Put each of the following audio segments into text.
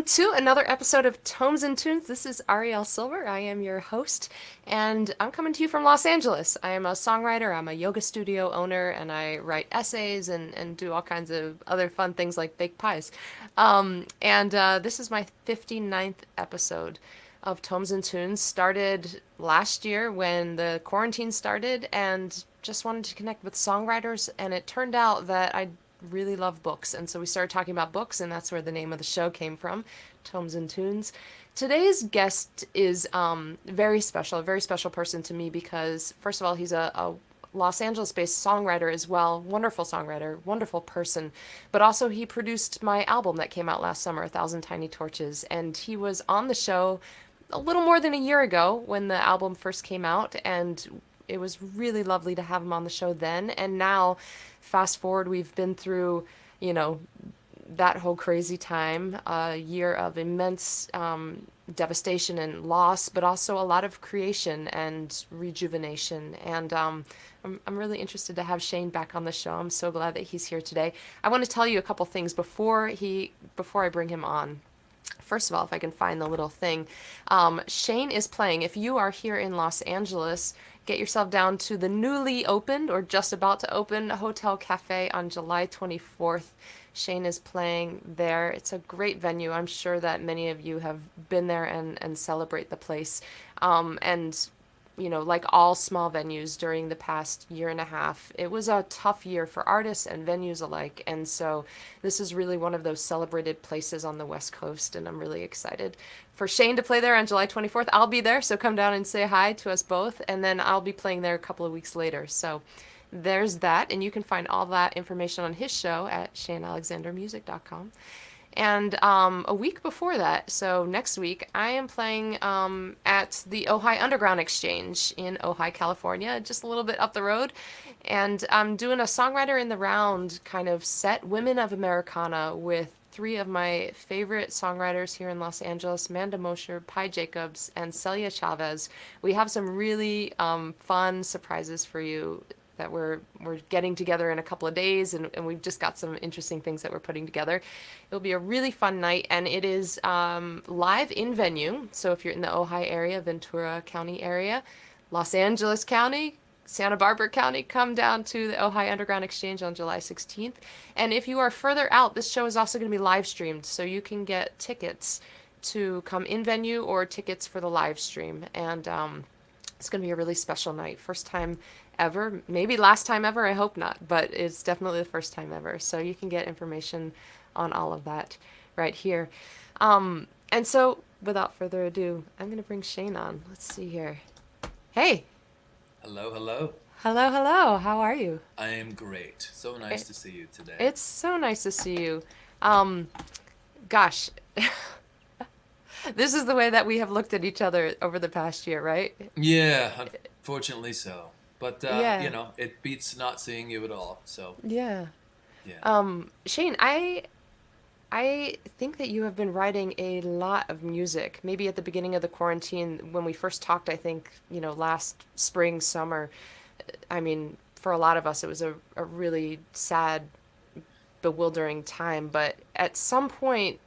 welcome to another episode of Tomes and Tunes. This is Arielle Silver. I am your host, and I'm coming to you from Los Angeles. I am a songwriter, I'm a yoga studio owner, and I write essays and do all kinds of other fun things like bake pies. This is my 59th episode of Tomes and Tunes. Started last year when the quarantine started, and just wanted to connect with songwriters, and it turned out that I really love books, and so we started talking about books, and that's where the name of the show came from, Tomes and Tunes. Today's guest is very special, a very special person to me because, first of all, he's a Los Angeles-based songwriter as well, wonderful songwriter, wonderful person, but also he produced my album that came out last summer, A Thousand Tiny Torches, and he was on the show a little more than a year ago when the album first came out, and it was really lovely to have him on the show then. And now, fast forward, we've been through, you know, that whole crazy time, a year of immense devastation and loss, but also a lot of creation and rejuvenation. And I'm really interested to have Shane back on the show. I'm so glad that he's here today. I want to tell you a couple things before I bring him on. First of all, if I can find the little thing, Shane is playing. If you are here in Los Angeles, get yourself down to the newly opened or just about to open Hotel Cafe on July 24th. Shane is playing there. It's a great venue. I'm sure that many of you have been there and celebrate the place. And you know, like all small venues during the past year and a half, it was a tough year for artists and venues alike. And so this is really one of those celebrated places on the West Coast. And I'm really excited for Shane to play there on July 24th. I'll be there, so come down and say hi to us both. And then I'll be playing there a couple of weeks later. So there's that. And you can find all that information on his show at shanealexandermusic.com. And a week before that, so next week, I am playing at the Ojai Underground Exchange in Ojai, California, just a little bit up the road. And I'm doing a Songwriter in the Round kind of set, Women of Americana, with three of my favorite songwriters here in Los Angeles, Manda Mosher, Pi Jacobs, and Celia Chavez. We have some really fun surprises for you that we're getting together in a couple of days, and we've just got some interesting things that we're putting together. It'll be a really fun night, and it is live in venue. So if you're in the Ojai area, Ventura County area, Los Angeles County, Santa Barbara County, come down to the Ojai Underground Exchange on July 16th. And if you are further out, this show is also going to be live streamed, so you can get tickets to come in venue or tickets for the live stream. And it's going to be a really special night. First time ever, maybe last time ever, I hope not, but it's definitely the first time ever. So you can get information on all of that right here. And so without further ado, I'm going to bring Shane on. Let's see here. Hey. Hello, hello. Hello, hello. How are you? I am great. So nice to see you today. It's so nice to see you. Gosh, this is the way that we have looked at each other over the past year, right? Yeah, unfortunately so. But, Yeah. you know, it beats not seeing you at all. So, Yeah. yeah. Shane, I think that you have been writing a lot of music. Maybe at the beginning of the quarantine, when we first talked, I think, you know, last spring, summer. I mean, for a lot of us, it was a really sad, bewildering time. But at some point,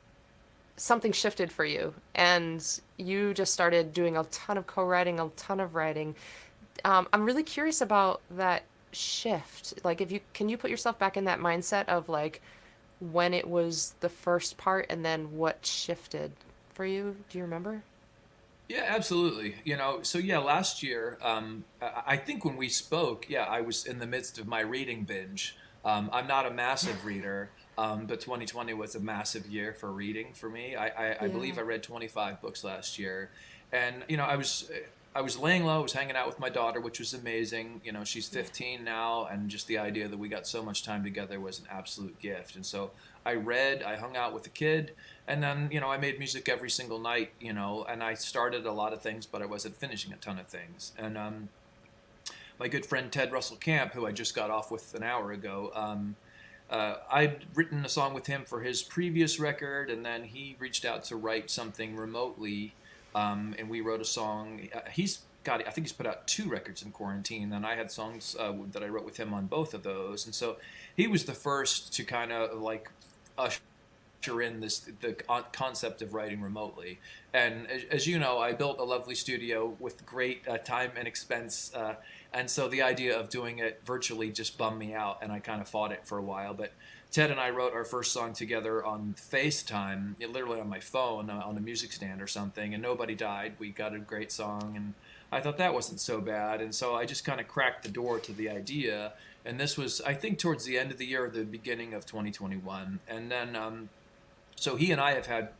something shifted for you, and you just started doing a ton of co-writing, a ton of writing. I'm really curious about that shift. Like, if you can you put yourself back in that mindset of like when it was the first part and then what shifted for you? Do you remember? Yeah, absolutely. You know, so yeah, last year, I think when we spoke, yeah, I was in the midst of my reading binge. I'm not a massive reader, but 2020 was a massive year for reading for me. I believe Yeah. I read 25 books last year, and you know, I was laying low. I was hanging out with my daughter, which was amazing. You know, she's Yeah. 15 now, and just the idea that we got so much time together was an absolute gift. And so I read, I hung out with the kid, and then you know, I made music every single night. You know, and I started a lot of things, but I wasn't finishing a ton of things. And my good friend Ted Russell Camp, who I just got off with an hour ago. I'd written a song with him for his previous record, and then he reached out to write something remotely, and we wrote a song. I think he's put out two records in quarantine, and I had songs that I wrote with him on both of those. And so he was the first to kind of like usher in concept of writing remotely. And as you know, I built a lovely studio with great time and expense, and so the idea of doing it virtually just bummed me out, and I kind of fought it for a while. But Ted and I wrote our first song together on FaceTime, literally on my phone, on a music stand or something, and nobody died. We got a great song, and I thought that wasn't so bad. And so I just kind of cracked the door to the idea. And this was, I think, towards the end of the year or the beginning of 2021. And then, so he and I have had,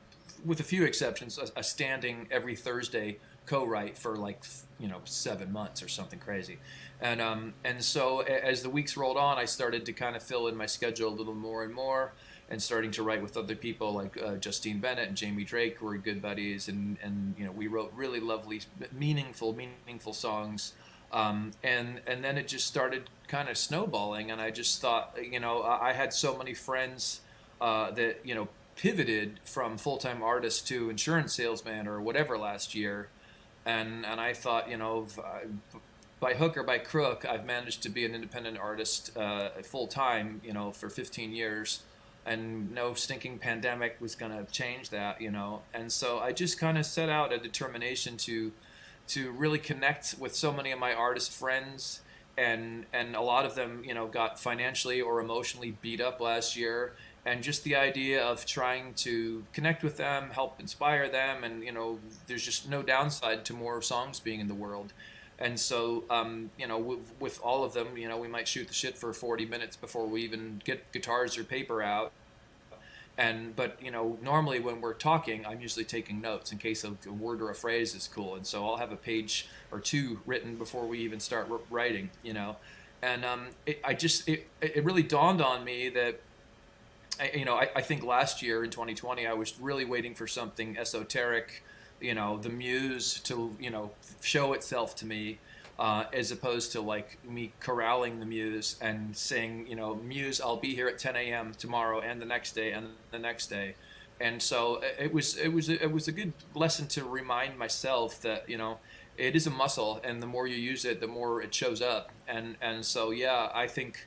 with a few exceptions, a standing every Thursday co-write for like 7 months or something crazy. And so as the weeks rolled on, I started to kind of fill in my schedule a little more and more, and starting to write with other people like Justine Bennett and Jamie Drake, who are good buddies, and we wrote really lovely, meaningful songs. And then it just started kind of snowballing, and I just thought, I had so many friends that pivoted from full-time artist to insurance salesman or whatever last year, and I thought, by hook or by crook, I've managed to be an independent artist full-time, for 15 years, and no stinking pandemic was going to change that, and so I just kind of set out a determination to really connect with so many of my artist friends, and a lot of them got financially or emotionally beat up last year, and just the idea of trying to connect with them, help inspire them, and there's just no downside to more songs being in the world. And so with all of them, we might shoot the shit for 40 minutes before we even get guitars or paper out. But normally when we're talking, I'm usually taking notes in case a word or a phrase is cool, and so I'll have a page or two written before we even start writing. And it really dawned on me that I think last year in 2020 I was really waiting for something esoteric, the muse to show itself to me, as opposed to like me corralling the muse and saying, Muse, I'll be here at 10 a.m. tomorrow and the next day and the next day. And so it was a good lesson to remind myself that it is a muscle, and the more you use it, the more it shows up. And so yeah, I think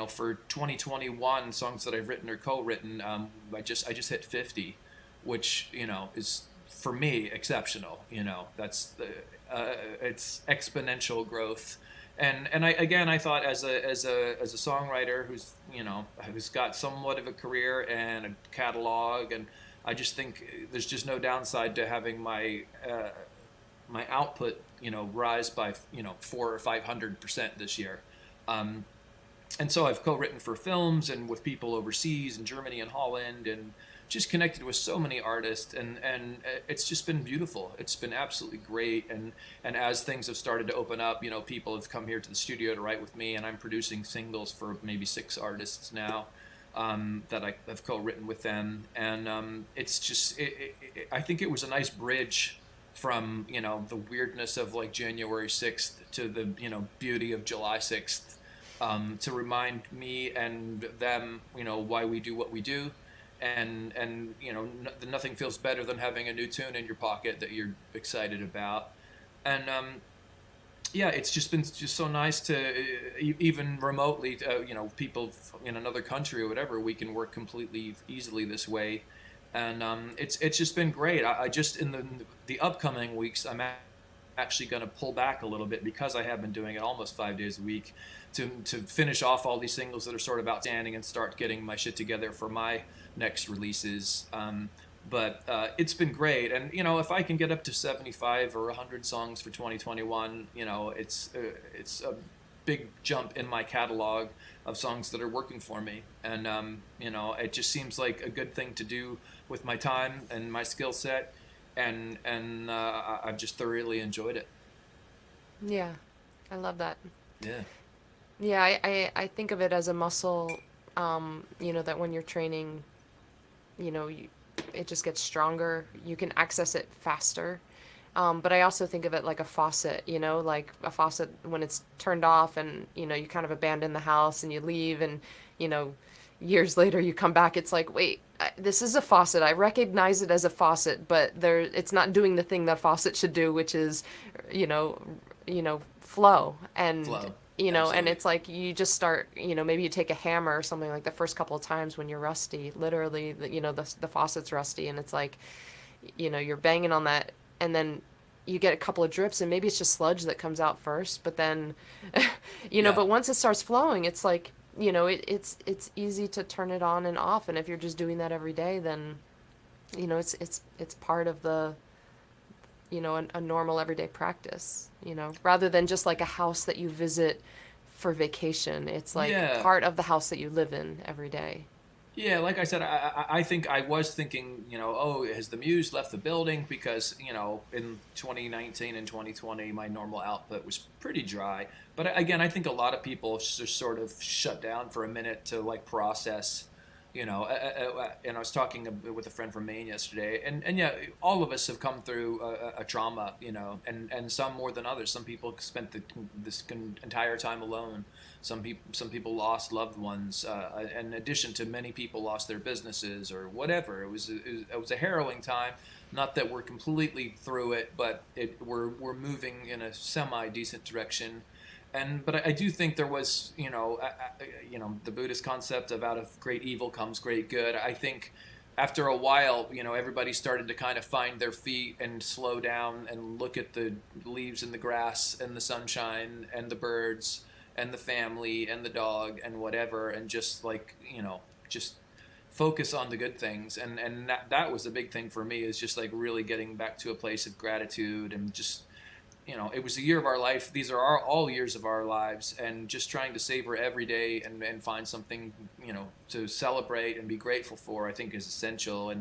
for 2021 songs that I've written or co-written, I just hit 50, which is for me exceptional. That's it's exponential growth. And I thought as a songwriter who's got somewhat of a career and a catalog, and I just think there's just no downside to having my output rise by 400 or 500% this year. And so I've co-written for films and with people overseas in Germany and Holland, and just connected with so many artists, and it's just been beautiful. It's been absolutely great. And as things have started to open up, people have come here to the studio to write with me, and I'm producing singles for maybe 6 artists now, that I have co-written with them. And it's just, I think it was a nice bridge from the weirdness of like January 6th to the beauty of July 6th. To remind me and them, why we do what we do, and nothing feels better than having a new tune in your pocket that you're excited about. And yeah, it's just been so nice to even remotely, people in another country or whatever, we can work completely easily this way, and it's just been great. I just in the upcoming weeks, I'm actually going to pull back a little bit, because I have been doing it almost 5 days a week to finish off all these singles that are sort of outstanding and start getting my shit together for my next releases. But it's been great, and if I can get up to 75 or 100 songs for 2021, it's a big jump in my catalog of songs that are working for me, and it just seems like a good thing to do with my time and my skill set. And I've just thoroughly enjoyed it. Yeah, I love that. Yeah. Yeah, I think of it as a muscle, that when you're training, it just gets stronger. You can access it faster. But I also think of it like a faucet, like a faucet when it's turned off, and, you kind of abandon the house and you leave, and, years later you come back, it's like, wait, this is a faucet. I recognize it as a faucet, but it's not doing the thing that faucet should do, which is, flow. And Flow. and Absolutely. it's like you just start, maybe you take a hammer or something like the first couple of times when you're rusty, literally, the faucet's rusty, and it's like, you're banging on that, and then you get a couple of drips, and maybe it's just sludge that comes out first, but then, Yeah. but once it starts flowing, it's like, it's easy to turn it on and off, and if you're just doing that every day, then, it's part of the, a normal everyday practice, rather than just like a house that you visit for vacation. It's like Yeah. part of the house that you live in every day. Yeah, like I said, I think I was thinking, oh, has the muse left the building? Because, in 2019 and 2020, my normal output was pretty dry. But again, I think a lot of people just sort of shut down for a minute to like process, and I was talking with a friend from Maine yesterday, and yeah, all of us have come through a trauma, and some more than others. Some people spent this entire time alone. Some people lost loved ones. In addition to many people lost their businesses or whatever. It was a harrowing time. Not that we're completely through it, but we're moving in a semi decent direction. But I do think there was, the Buddhist concept of out of great evil comes great good. I think after a while, everybody started to kind of find their feet and slow down and look at the leaves in the grass and the sunshine and the birds and the family and the dog and whatever, and just like, just focus on the good things. And that was a big thing for me, is just like really getting back to a place of gratitude, and just, it was a year of our life. These are all years of our lives, and just trying to savor every day, and find something, to celebrate and be grateful for, I think is essential.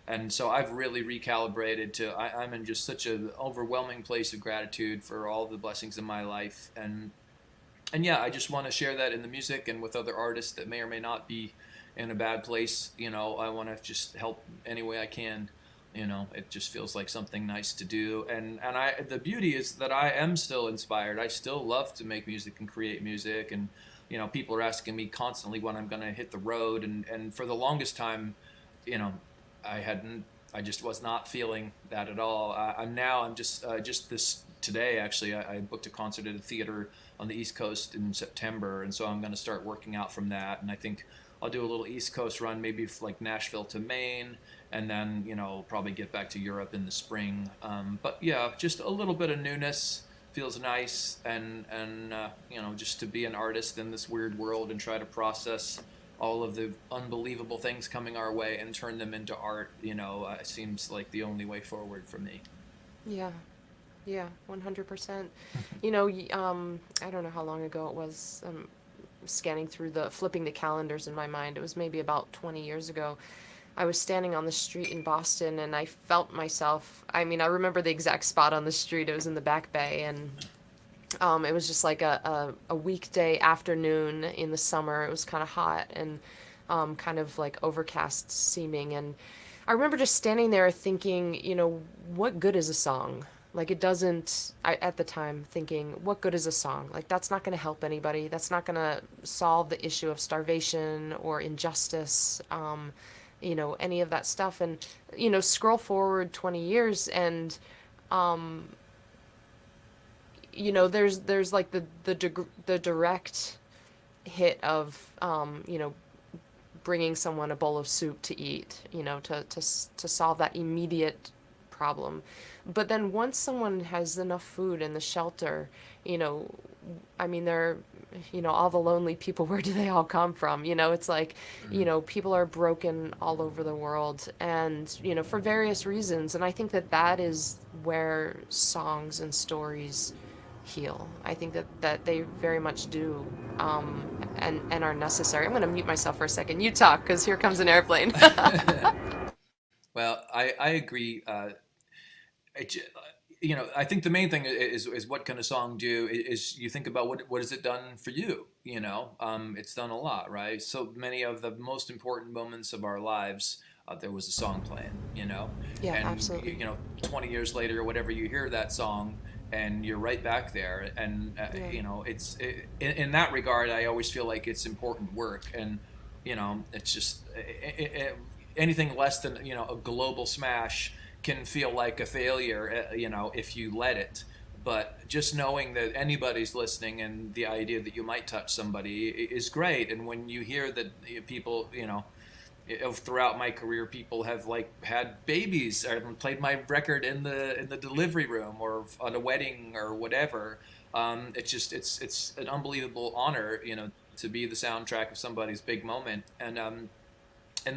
And so I've really recalibrated to, I'm in just such an overwhelming place of gratitude for all the blessings in my life. And yeah, I just want to share that in the music and with other artists that may or may not be in a bad place. I want to just help any way I can. It just feels like something nice to do. And the beauty is that I am still inspired. I still love to make music and create music. And people are asking me constantly when I'm going to hit the road. And for the longest time, you know, I hadn't. I just was not feeling that at all. I'm just this today actually. I booked a concert at a theater on the East Coast in September, and so I'm going to start working out from that. And I think I'll do a little East Coast run, maybe like Nashville to Maine, and then probably get back to Europe in the spring. But yeah, just a little bit of newness feels nice, and just to be an artist in this weird world and try to process all of the unbelievable things coming our way and turn them into art. Seems like the only way forward for me. Yeah, yeah, 100%. I don't know how long ago it was. Scanning through flipping the calendars in my mind. It was maybe about 20 years ago. I was standing on the street in Boston, and I felt myself. I mean, I remember the exact spot on the street. It was in the Back Bay, and it was just like a weekday afternoon in the summer. It was kind of hot and kind of like overcast seeming. And I remember just standing there thinking, what good is a song? Like, it doesn't, at the time, thinking, what good is a song? Like, that's not going to help anybody. That's not going to solve the issue of starvation or injustice, any of that stuff. And, scroll forward 20 years, and um, there's like the direct hit of bringing someone a bowl of soup to eat, to solve that immediate problem. But then once someone has enough food and the shelter, I mean, they're, all the lonely people, where do they all come from? It's like, Mm. people are broken all over the world, and, for various reasons. And I think that is where songs and stories heal. I think that they very much do, and are necessary. I'm going to mute myself for a second. You talk, because here comes an airplane. Well, I agree. I think the main thing is what can a song do? Is you think about what has it done for you? It's done a lot, right? So many of the most important moments of our lives, there was a song playing, Yeah, and absolutely. 20 years later or whatever, you hear that song, and you're right back there. And Yeah. in that regard, I always feel like it's important work, and it's just anything less than a global smash can feel like a failure, if you let it. but just knowing that anybody's listening and the idea that you might touch somebody is great. And when you hear that people, throughout my career, people have like had babies or played my record in the delivery room or on a wedding or whatever. It's an unbelievable honor, to be the soundtrack of somebody's big moment. And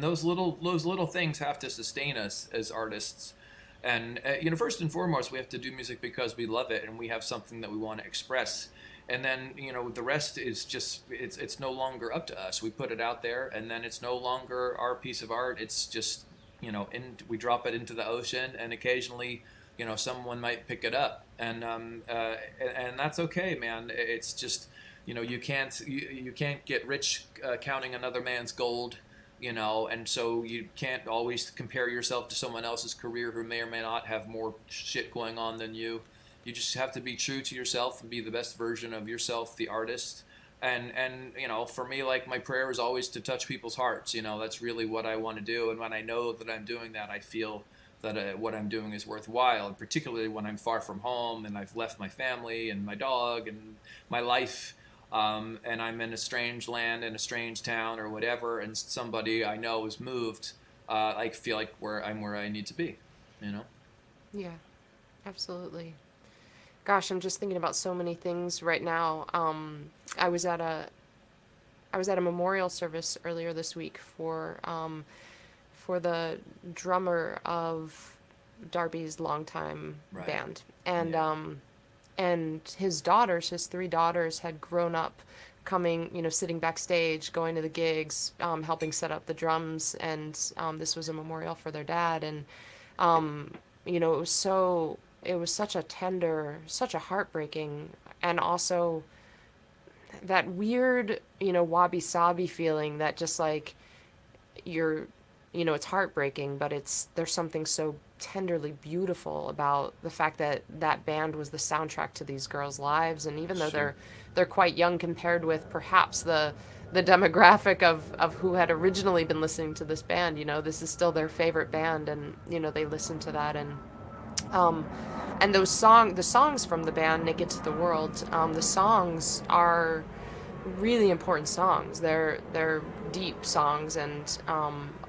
those little things have to sustain us as artists. And first and foremost, we have to do music because we love it and we have something that we want to express. And then the rest is just it's no longer up to us. We put it out there, and then it's no longer our piece of art. It's just we drop it into the ocean, and occasionally someone might pick it up, and that's okay, man. It's just you can't get rich counting another man's gold. And so you can't always compare yourself to someone else's career who may or may not have more shit going on than you. You just have to be true to yourself and be the best version of yourself, the artist. And for me, like, my prayer is always to touch people's hearts. That's really what I want to do. And when I know that I'm doing that, I feel that what I'm doing is worthwhile. And particularly when I'm far from home and I've left my family and my dog and my life, and I'm in a strange land, in a strange town or whatever, and somebody I know is moved, I feel like where I need to be. Yeah, absolutely. Gosh, I'm just thinking about so many things right now. I was at a memorial service earlier this week for the drummer of Darby's longtime Right. band, Yeah. and his daughters, his three daughters, had grown up coming, sitting backstage, going to the gigs, helping set up the drums, and this was a memorial for their dad, and it was such a tender, such a heartbreaking, and also that weird, wabi-sabi feeling that just like you're, it's heartbreaking, but there's something so tenderly beautiful about the fact that that band was the soundtrack to these girls' lives. And even though Sure. they're quite young compared with perhaps the demographic of who had originally been listening to this band, this is still their favorite band, and they listen to that. Um, and the songs from the band Naked to the World, the songs are really important songs. They're deep songs and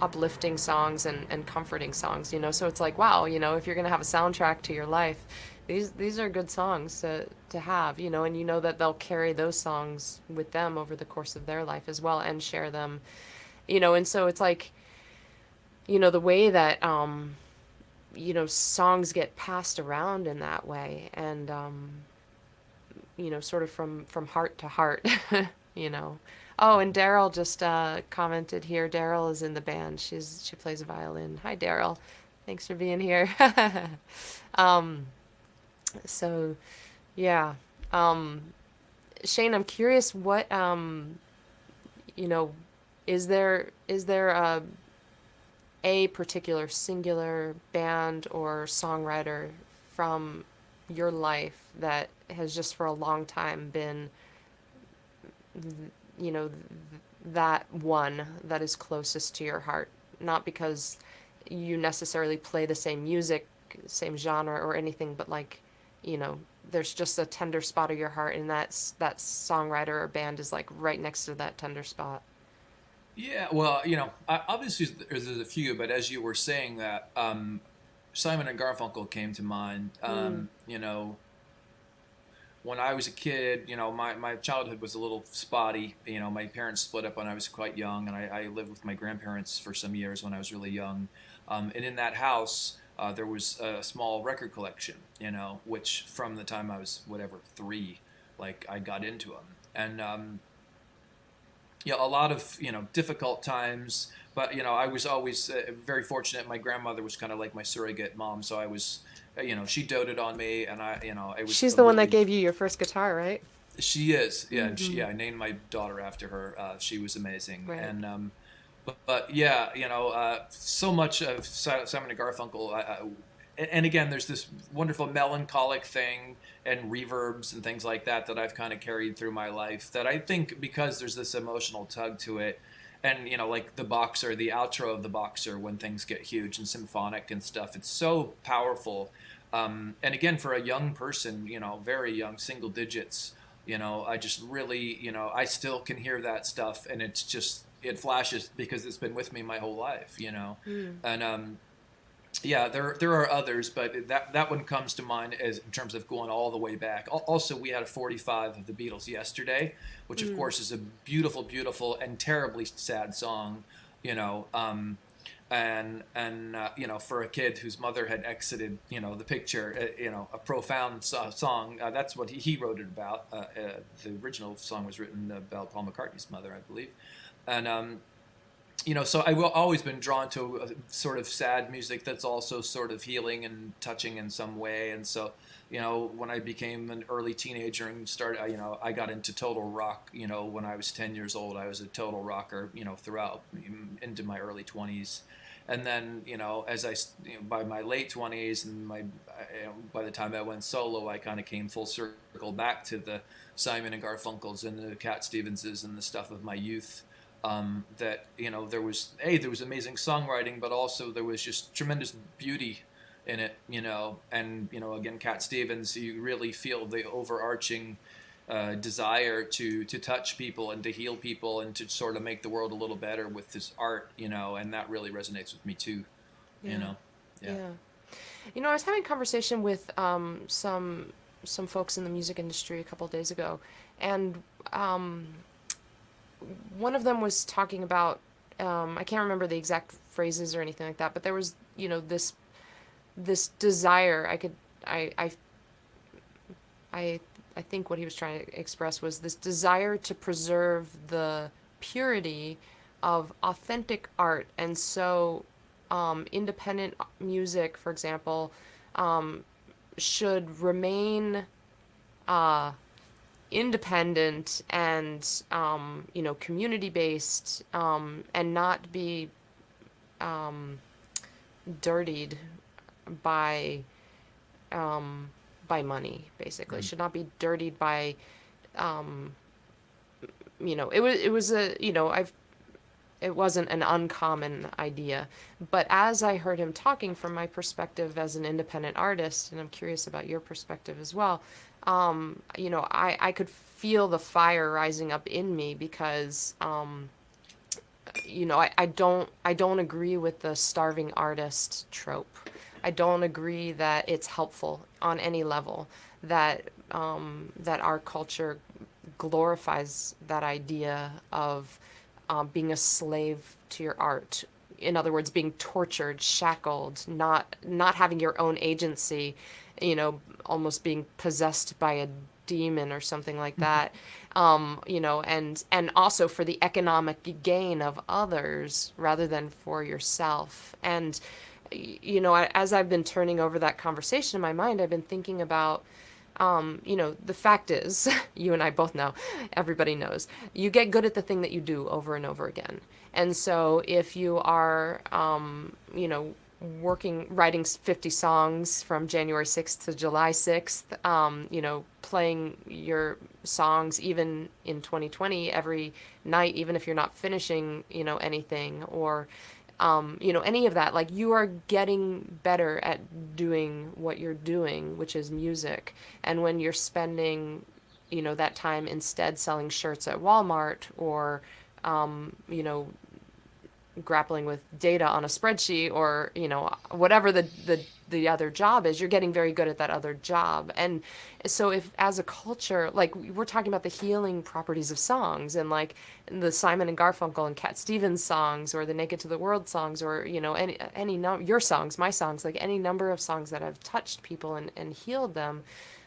uplifting songs and comforting songs. So it's like, wow, if you're gonna have a soundtrack to your life, these are good songs to have. And that they'll carry those songs with them over the course of their life as well and share them. And so it's like, the way that songs get passed around in that way, and sort of from heart to heart, you know. Oh, and Daryl just commented here. Daryl is in the band. She plays a violin. Hi, Daryl. Thanks for being here. um, so, yeah. Um, Shane, I'm curious what you know, is there a particular singular band or songwriter from your life that has just for a long time been, you know, that one that is closest to your heart? Not because you necessarily play the same music, same genre or anything, but like, there's just a tender spot of your heart, and that songwriter or band is like right next to that tender spot. Yeah, well, obviously there's a few, but as you were saying that, Simon and Garfunkel came to mind. Mm. When I was a kid, my childhood was a little spotty. My parents split up when I was quite young, and I lived with my grandparents for some years when I was really young. And in that house, there was a small record collection, which from the time I was, whatever, 3, like, I got into them. And, yeah, a lot of difficult times, but I was always very fortunate. My grandmother was kind of like my surrogate mom, so I was, she doted on me, and it was She's a the one that really. gave you your first guitar, right? She is, yeah, and Mm-hmm. I named my daughter after her. She was amazing, Right. and but yeah, so much of Simon and Garfunkel. And again, there's this wonderful melancholic thing and reverbs and things like that I've kind of carried through my life. That I think because there's this emotional tug to it, and like the Boxer, the outro of the Boxer when things get huge and symphonic and stuff. It's so powerful. And again, for a young person, very young, single digits, I just really, I still can hear that stuff, and it flashes because it's been with me my whole life. Mm. And yeah, there are others, but that one comes to mind as in terms of going all the way back. Also, we had a 45 of the Beatles yesterday, which of Mm. course is a beautiful, beautiful and terribly sad song. You know, and for a kid whose mother had exited the picture, a profound song. That's what he wrote it about. The original song was written about Paul McCartney's mother, I believe. And so I've always been drawn to a sort of sad music that's also sort of healing and touching in some way. And so, when I became an early teenager and started, I got into total rock. When I was 10 years old, I was a total rocker. Throughout into my early 20s, and then as by my late 20s and by the time I went solo, I kind of came full circle back to the Simon and Garfunkels and the Cat Stevenses and the stuff of my youth. That there was amazing songwriting, but also there was just tremendous beauty in it. And again, Cat Stevens, you really feel the overarching desire to touch people and to heal people and to sort of make the world a little better with his art. And that really resonates with me too. Yeah. you know yeah. Yeah. I was having a conversation with some folks in the music industry a couple of days ago, and one of them was talking about I can't remember the exact phrases or anything like that, but there was this desire. I think what he was trying to express was this desire to preserve the purity of authentic art, and so independent music, for example, should remain uh, independent and community based, and not be dirtied by money. Basically, should not be dirtied by it wasn't an uncommon idea. But as I heard him talking from my perspective as an independent artist, and I'm curious about your perspective as well, I could feel the fire rising up in me because, I don't agree with the starving artist trope. I don't agree that it's helpful on any level, that our culture glorifies that idea of being a slave to your art. In other words, being tortured, shackled, not having your own agency, almost being possessed by a demon or something like that. And also for the economic gain of others rather than for yourself. And as I've been turning over that conversation in my mind, I've been thinking about the fact is, you and I both know, everybody knows, you get good at the thing that you do over and over again. And so if you are, writing 50 songs from January 6th to July 6th, playing your songs even in 2020 every night, even if you're not finishing, anything, or any of that, like, you are getting better at doing what you're doing, which is music. And when you're spending, that time instead selling shirts at Walmart, or, grappling with data on a spreadsheet, or, whatever the other job is, you're getting very good at that other job. And so if, as a culture, like, we're talking about the healing properties of songs, and like the Simon and Garfunkel and Cat Stevens songs, or the Naked to the World songs, or your songs, my songs, like any number of songs that have touched people and healed them,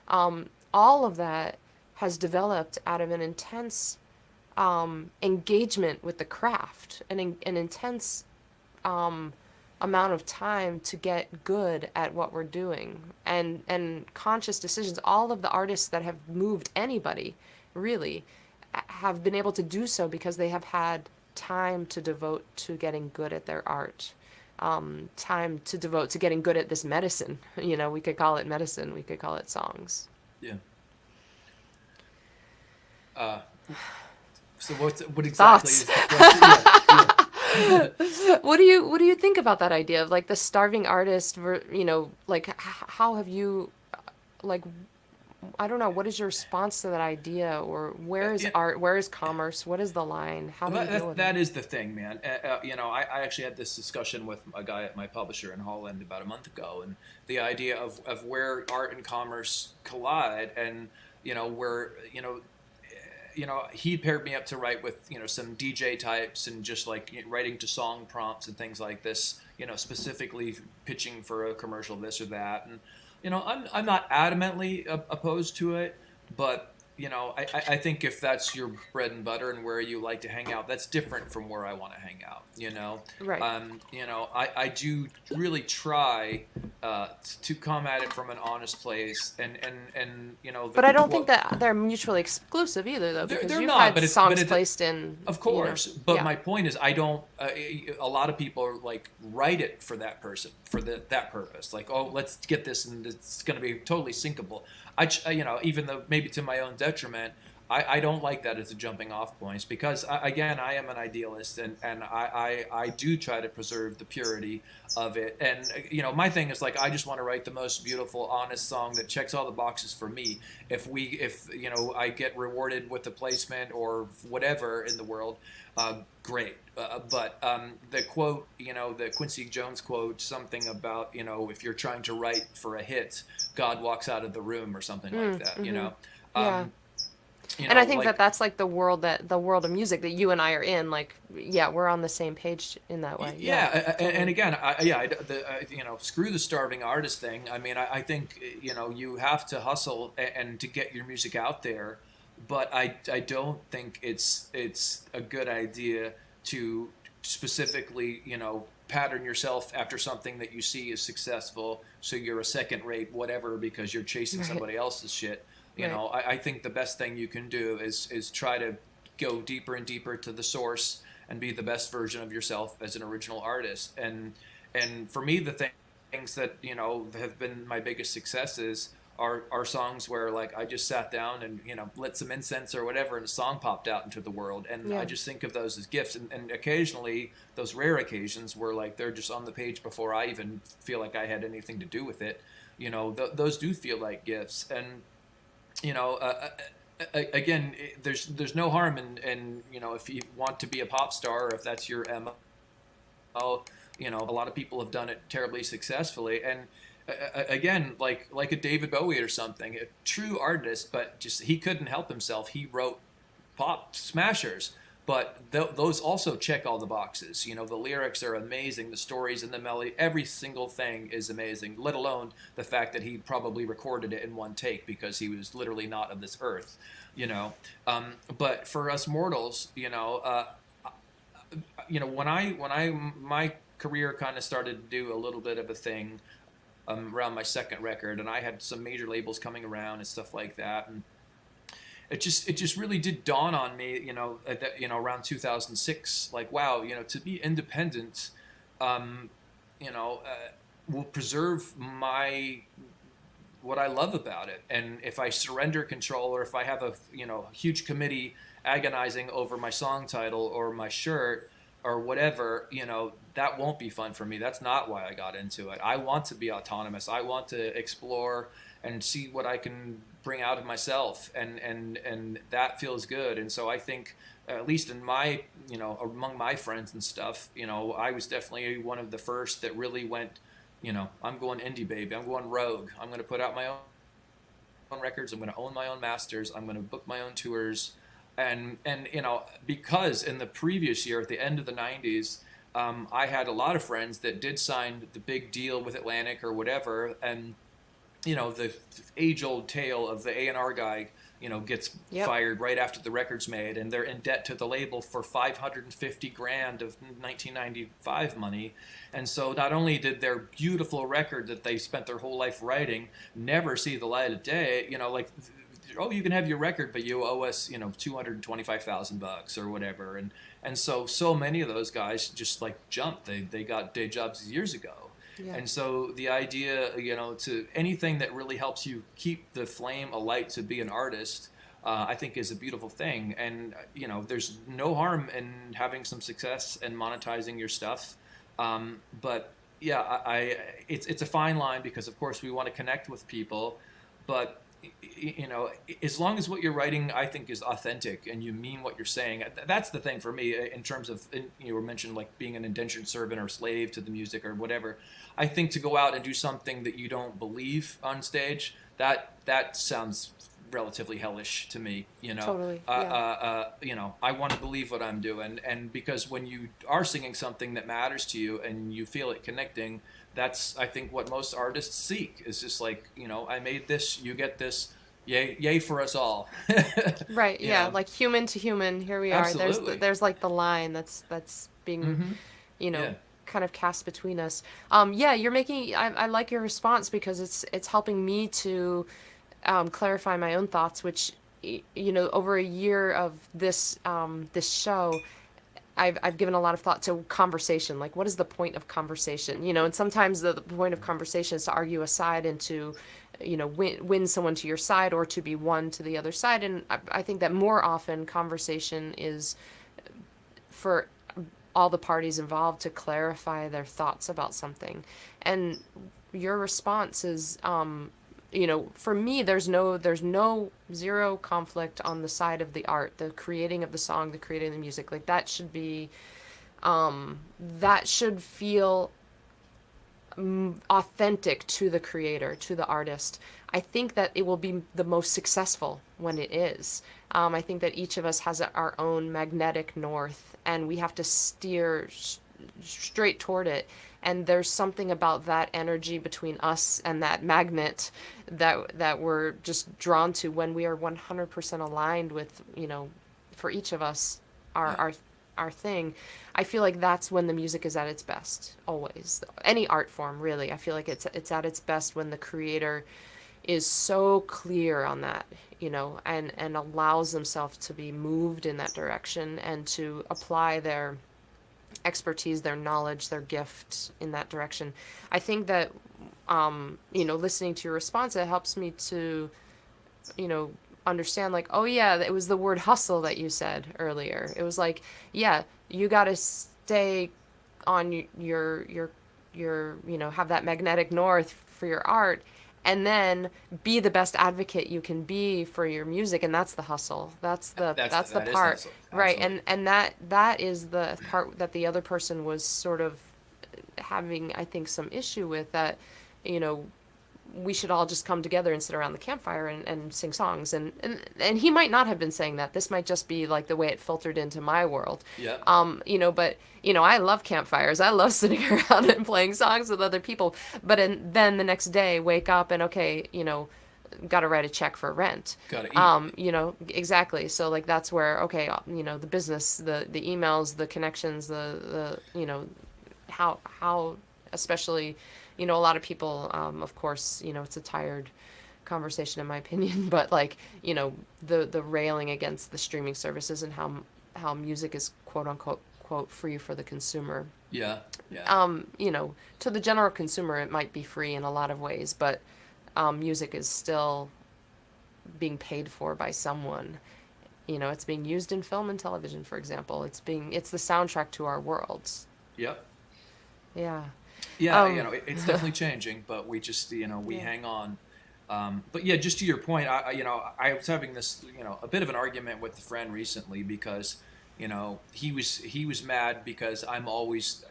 all of that has developed out of an intense engagement with the craft, an intense amount of time to get good at what we're doing, and conscious decisions. All of the artists that have moved anybody really have been able to do so because they have had time to devote to getting good at their art, time to devote to getting good at this medicine. We could call it medicine, we could call it songs. Yeah. So what exactly Thoughts? is the question? Yeah. What do you think about that idea of like the starving artist, like how have you like I don't know, what is your response to that idea, or where is Yeah, art, where is commerce, what is the line? How do we deal with it? that is the thing, man. I actually had this discussion with a guy at my publisher in Holland about a month ago, and the idea of where art and commerce collide, and where he paired me up to write with some DJ types and just like writing to song prompts and things like this, specifically pitching for a commercial, this or that, and I'm not adamantly opposed to it, but I think if that's your bread and butter and where you like to hang out, that's different from where I want to hang out. Right. I do really try to come at it from an honest place, and But I don't think that they're mutually exclusive either, though, because they're you've not, had but songs placed in, of course. But yeah. my point is, I don't. A lot of people are like write it for that person, for that purpose. Like, oh, let's get this, and it's going to be totally syncable. Even though maybe to my own detriment, I don't like that as a jumping off point, because again, I am an idealist, and I do try to preserve the purity of it. And my thing is like, I just want to write the most beautiful, honest song that checks all the boxes for me. If I get rewarded with a placement or whatever in the world, great. But the quote, the Quincy Jones quote, something about if you're trying to write for a hit, God walks out of the room, or something like that. Yeah. Um, And I think like, that that's like the world of music that you and I are in. Like, yeah, we're on the same page in that way. Yeah, yeah, and totally. again, screw the starving artist thing. I mean, I think you have to hustle and to get your music out there, but I don't think it's a good idea to specifically pattern yourself after something that you see is successful, so you're a second rate whatever because you're chasing Right. somebody else's shit. Right. I think the best thing you can do is try to go deeper and deeper to the source and be the best version of yourself as an original artist. And for me, the things that have been my biggest successes are songs where like I just sat down and lit some incense or whatever, and a song popped out into the world. And I Yeah. just think of those as gifts. And occasionally, those rare occasions where like they're just on the page before I even feel like I had anything to do with it. Those do feel like gifts. And you know, again, there's no harm in if you want to be a pop star, or if that's your MO. A lot of people have done it terribly successfully, and again, like a David Bowie or something, a true artist, but just he couldn't help himself. He wrote pop smashers, but those also check all the boxes. The lyrics are amazing, the stories and the melody, every single thing is amazing, let alone the fact that he probably recorded it in one take because he was literally not of this earth. But for us mortals, when I my career kind of started to do a little bit of a thing around my second record, and I had some major labels coming around and stuff like that, and it just really did dawn on me, around 2006, like, wow, to be independent, um, will preserve what I love about it. And if I surrender control, or if I have a huge committee agonizing over my song title or my shirt or whatever, that won't be fun for me. That's not why I got into it. I want to be autonomous. I want to explore and see what I can bring out of myself, and that feels good. And so I think, at least in my among my friends and stuff, I was definitely one of the first that really went, I'm going indie, baby. I'm going rogue. I'm going to put out my own records. I'm going to own my own masters. I'm going to book my own tours. And because in the previous year, at the end of the 90s, I had a lot of friends that did sign the big deal with Atlantic or whatever, and the age-old tale of the A&R guy, gets Yep. fired right after the record's made, and they're in debt to the label for 550 grand of 1995 money. And so not only did their beautiful record that they spent their whole life writing never see the light of day, like, oh, you can have your record, but you owe us, $225,000 or whatever. And so many of those guys just like jumped. They got day jobs years ago. Yeah. And so the idea, to anything that really helps you keep the flame alight to be an artist, I think is a beautiful thing. And there's no harm in having some success and monetizing your stuff. But yeah, it's a fine line, because of course we want to connect with people, but as long as what you're writing, I think, is authentic and you mean what you're saying, that's the thing for me. In terms of, you were mentioned like being an indentured servant or slave to the music or whatever. I think to go out and do something that you don't believe on stage, that sounds relatively hellish to me. Totally. Yeah. I want to believe what I'm doing, and because when you are singing something that matters to you and you feel it connecting, that's, I think, what most artists seek. Is just like, I made this, you get this, yay for us all. Right. you Yeah. know Like human to human. Here we are. Absolutely. There's like the line that's being, Hmm. you know, Yeah. kind of cast between us. Yeah. You're making. I like your response because it's helping me to clarify my own thoughts, which over a year of this show, I've given a lot of thought to conversation. Like, what is the point of conversation? And sometimes the point of conversation is to argue a side and to, win someone to your side or to be won to the other side. And I think that more often conversation is for all the parties involved to clarify their thoughts about something. And your response is, for me, there's no zero conflict on the side of the art, the creating of the song, the creating of the music. Like that should be, that should feel authentic to the creator, to the artist. I think that it will be the most successful when it is. I think that each of us has our own magnetic north, and we have to steer straight toward it. And there's something about that energy between us and that magnet that we're just drawn to when we are 100% aligned with, for each of us, our Yeah. our our thing. I feel like that's when the music is at its best, always. Any art form, really. I feel like it's at its best when the creator is so clear on that, and allows themselves to be moved in that direction and to apply their expertise, their knowledge, their gift in that direction. I think that, listening to your response, it helps me to, understand, like, oh yeah, it was the word hustle that you said earlier. It was like, yeah, you got to stay on your, have that magnetic north for your art, and then be the best advocate you can be for your music. And that's the hustle. That's the That is the part. hustle. Right. Absolutely. And that is the part that the other person was sort of having, I think, some issue with, that, you know, we should all just come together and sit around the campfire and sing songs. And he might not have been saying that. This might just be like the way it filtered into my world. Yeah. But I love campfires. I love sitting around and playing songs with other people. But then the next day, wake up and, okay, got to write a check for rent. Gotta eat. Exactly. So like that's where, okay, the business, the emails, the connections, the how especially, a lot of people, of course, it's a tired conversation in my opinion, but like, the railing against the streaming services and how music is quote unquote quote free for the consumer. Yeah. Yeah. To the general consumer, it might be free in a lot of ways, but music is still being paid for by someone. It's being used in film and television, for example. It's the soundtrack to our worlds. Yep. Yeah. Yeah, it's definitely changing, but we just, we Yeah. hang on. But yeah, just to your point, I was having this, a bit of an argument with a friend recently because, he was mad because I'm always,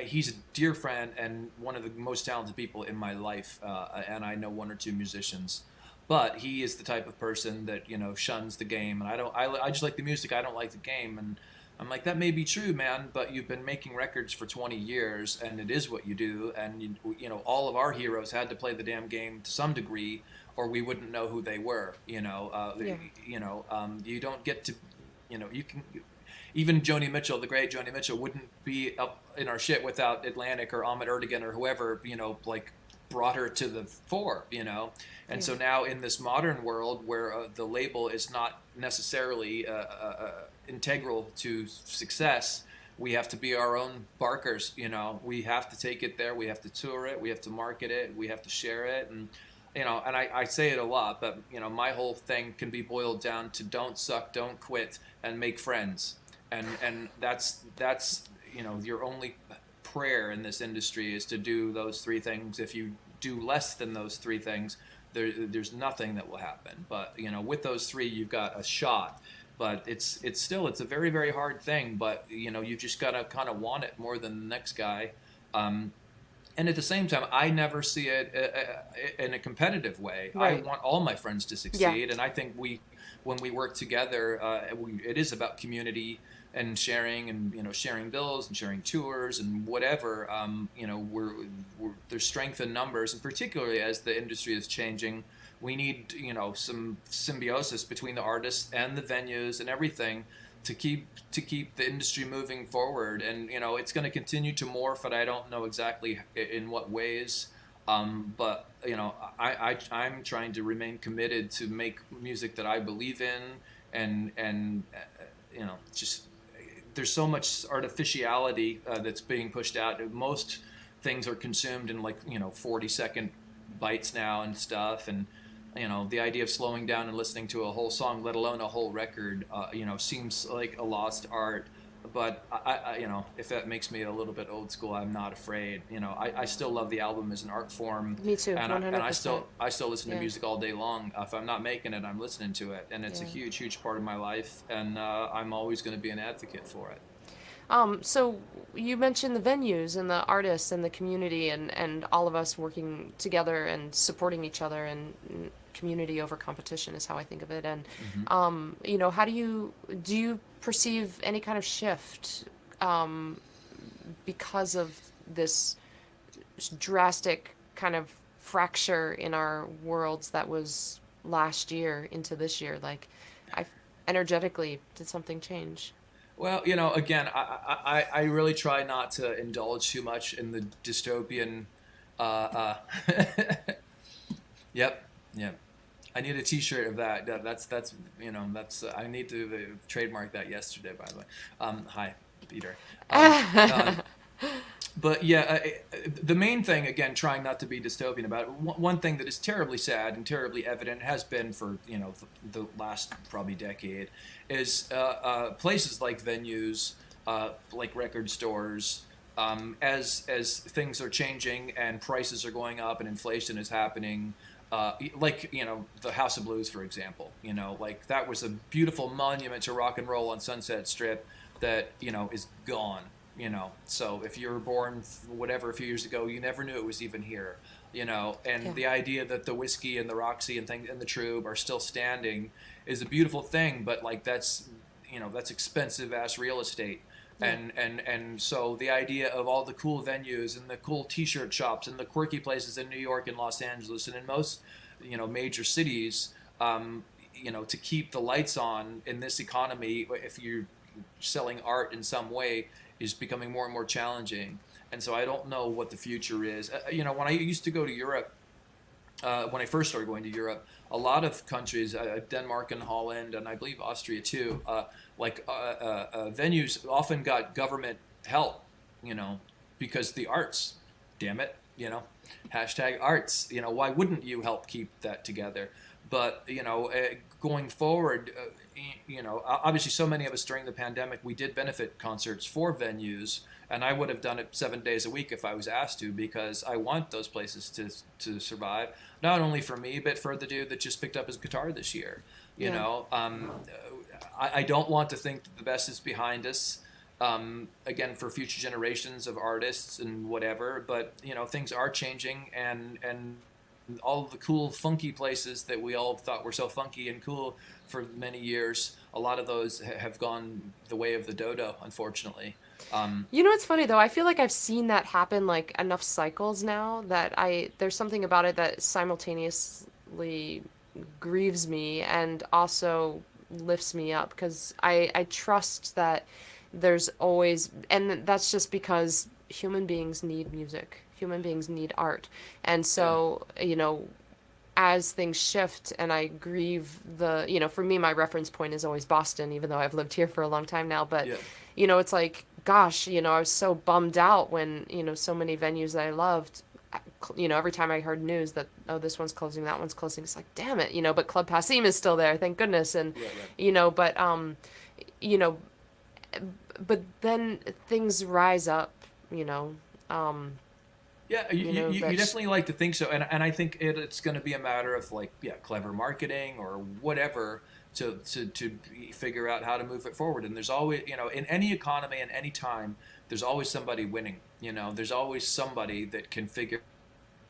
he's a dear friend and one of the most talented people in my life, and I know one or two musicians, but he is the type of person that, shuns the game, and I just like the music, I don't like the game, and I'm like, that may be true, man, but you've been making records for 20 years, and it is what you do. And all of our heroes had to play the damn game to some degree, or we wouldn't know who they were. Yeah. You don't get to, you can. Even Joni Mitchell, the great Joni Mitchell, wouldn't be up in our shit without Atlantic or Ahmet Ertegun or whoever, like brought her to the fore, And Yeah. so now in this modern world where the label is not necessarily integral to success, we have to be our own barkers. We have to take it there, we have to tour it, we have to market it, we have to share it, and and I say it a lot, but my whole thing can be boiled down to don't suck, don't quit, and make friends. And that's your only prayer in this industry is to do those three things. If you do less than those three things, there's nothing that will happen. But with those three, you've got a shot. But it's still it's a very very hard thing. But you just gotta kind of want it more than the next guy. And at the same time, I never see it in a competitive way. Right. I want all my friends to Yeah. succeed, and I think when we work together, it is about community and sharing, and sharing bills and sharing tours and whatever. There's strength in numbers, and particularly as the industry is changing, we need some symbiosis between the artists and the venues and everything to keep the industry moving forward. And it's going to continue to morph, but I don't know exactly in what ways. But I'm trying to remain committed to make music that I believe in, and just there's so much artificiality that's being pushed out. Most things are consumed in 40-second bites now and stuff, and the idea of slowing down and listening to a whole song, let alone a whole record, seems like a lost art. But if that makes me a little bit old school, I'm not afraid. I still love the album as an art form. Me too. And 100%. I still listen to Yeah. music all day long. If I'm not making it, I'm listening to it, and it's a Yeah. huge part of my life. And I'm always going to be an advocate for it. So you mentioned the venues and the artists and the community and all of us working together and supporting each other, and community over competition is how I think of it. And how do you perceive any kind of shift because of this drastic kind of fracture in our worlds that was last year into this year? Like, I energetically, did something change? Well, again, I really try not to indulge too much in the dystopian. Yep, yep. I need a T-shirt of that. That's I need to trademark that yesterday, by the way. Hi, Peter. But yeah, the main thing, again, trying not to be dystopian about it. One thing that is terribly sad and terribly evident, has been for the last probably decade, is places like venues, like record stores. As things are changing and prices are going up and inflation is happening, the House of Blues, for example. Like that was a beautiful monument to rock and roll on Sunset Strip that is gone. So if you were born whatever a few years ago, you never knew it was even here. And Yeah. the idea that the Whiskey and the Roxy and things and the Trube are still standing is a beautiful thing, but that's expensive ass real estate. Yeah. And so the idea of all the cool venues and the cool T-shirt shops and the quirky places in New York and Los Angeles and in most major cities, to keep the lights on in this economy, if you're selling art in some way, is becoming more and more challenging. And so I don't know what the future is. When I used to go to Europe, when I first started going to Europe, a lot of countries, Denmark and Holland, and I believe Austria too, venues often got government help, because the arts, damn it, hashtag arts, why wouldn't you help keep that together? But, going forward, obviously so many of us during the pandemic, we did benefit concerts for venues, and I would have done it 7 days a week if I was asked to, because I want those places to survive, not only for me, but for the dude that just picked up his guitar this year. Yeah. I don't want to think that the best is behind us, again, for future generations of artists and whatever, but things are changing, and all the cool funky places that we all thought were so funky and cool for many years, a lot of those have gone the way of the dodo, unfortunately. It's funny though. I feel like I've seen that happen like enough cycles now that there's something about it that simultaneously grieves me and also lifts me up, because I trust that there's always, and that's just because human beings need music. Human beings need art. And Yeah. so, as things shift and I grieve for me, my reference point is always Boston, even though I've lived here for a long time now. But, Yeah. it's like, gosh, I was so bummed out when, so many venues that I loved every time I heard news that, oh, this one's closing, that one's closing, it's like, damn it, but Club Passim is still there, thank goodness. And Right, right. but you know but then things rise up, you know um Yeah, you, you, you that's definitely like to think so, and I think it's going to be a matter of like, yeah, clever marketing or whatever to figure out how to move it forward. And there's always, in any economy and any time, there's always somebody winning. There's always somebody that can figure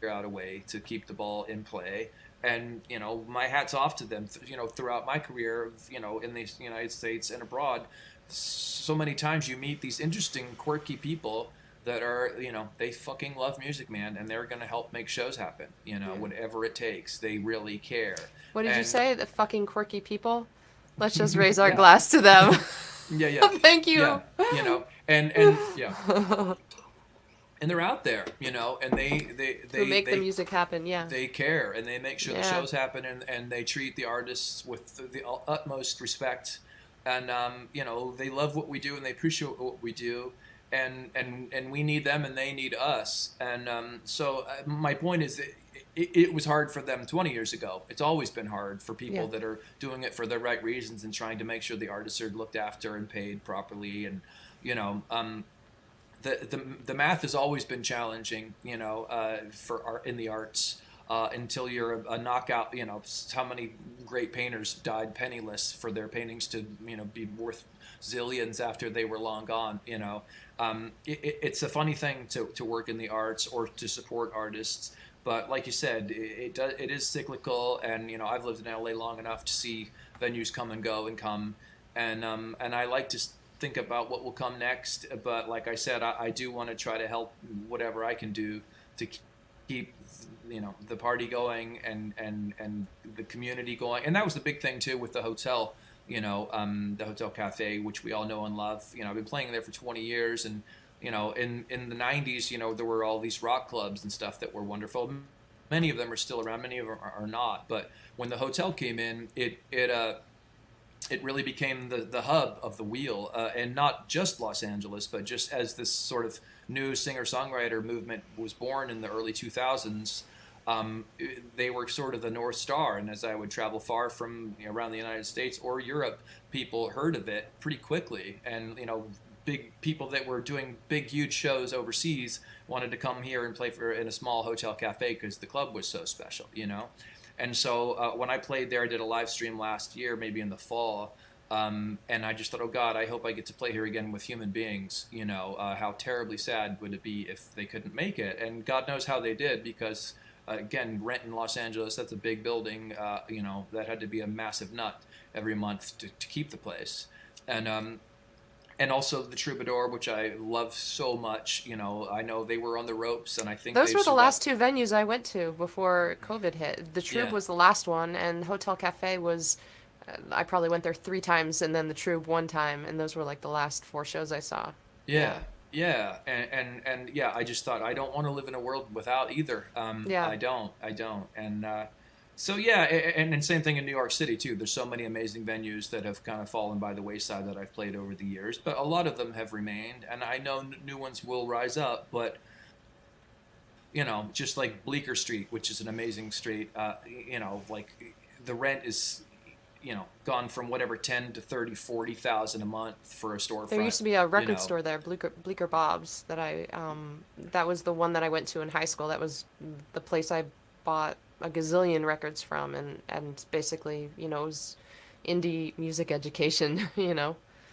out a way to keep the ball in play. And my hat's off to them. Throughout my career, in the United States and abroad, so many times you meet these interesting, quirky people that are, they fucking love music, man, and they're gonna help make shows happen. yeah. Whatever it takes, they really care. What did you And say? The fucking quirky people? Let's just raise our yeah, glass to them. yeah, yeah, Thank yeah, you. and yeah, and they're out there, and Who make the music happen? Yeah. they care, and they make sure the Yeah. shows happen, and they treat the artists with the utmost respect, and they love what we do and they appreciate what we do, and we need them and they need us, and my point is that it was hard for them 20 years ago. It's always been hard for people Yeah. that are doing it for the right reasons and trying to make sure the artists are looked after and paid properly, and you know the math has always been challenging, for art in the arts, until you're a knockout. How many great painters died penniless for their paintings to, be worth zillions after they were long gone. It's a funny thing to work in the arts or to support artists. But like you said, it is cyclical, and I've lived in LA long enough to see venues come and go and come, and I like to think about what will come next. But like I said, I do want to try to help whatever I can do to keep the party going, and the community going. And that was the big thing too with the hotel, the Hotel Cafe, which we all know and love. I've been playing there for 20 years, and in the 90s, there were all these rock clubs and stuff that were wonderful. Many of them are still around, many of them are not. But when the hotel came in, it really became the hub of the wheel, and not just Los Angeles, but just as this sort of new singer-songwriter movement was born in the early 2000s. They were sort of the North Star, and as I would travel far from around the United States or Europe, people heard of it pretty quickly, and big people that were doing big, huge shows overseas wanted to come here and play in a small hotel cafe because the club was so special, And so when I played there, I did a live stream last year, maybe in the fall, and I just thought, oh God, I hope I get to play here again with human beings. How terribly sad would it be if they couldn't make it? And God knows how they did, because again, rent in Los Angeles, that's a big building. That had to be a massive nut every month to keep the place, and also the Troubadour, which I love so much. I know they were on the ropes, and I think Those they've were the survived. last two venues I went to before COVID hit. The Troub Yeah, was the last one, and Hotel Cafe was. I probably went there 3 times, and then the Troub one time, and those were like the last 4 shows I saw. yeah, Yeah. yeah, and yeah. I just thought I don't want to live in a world without either. Yeah. I don't, and so yeah, and same thing in New York City too. There's so many amazing venues that have kind of fallen by the wayside that I've played over the years, but a lot of them have remained, and I know new ones will rise up. But just like Bleecker Street, which is an amazing street, like the rent is, gone from whatever 10 to 30, 40,000 a month for a There storefront. used to be a You record know, store there, Bleecker Bob's, that was the one that I went to in high school. That was the place I bought a gazillion records from, and basically, it was indie music education,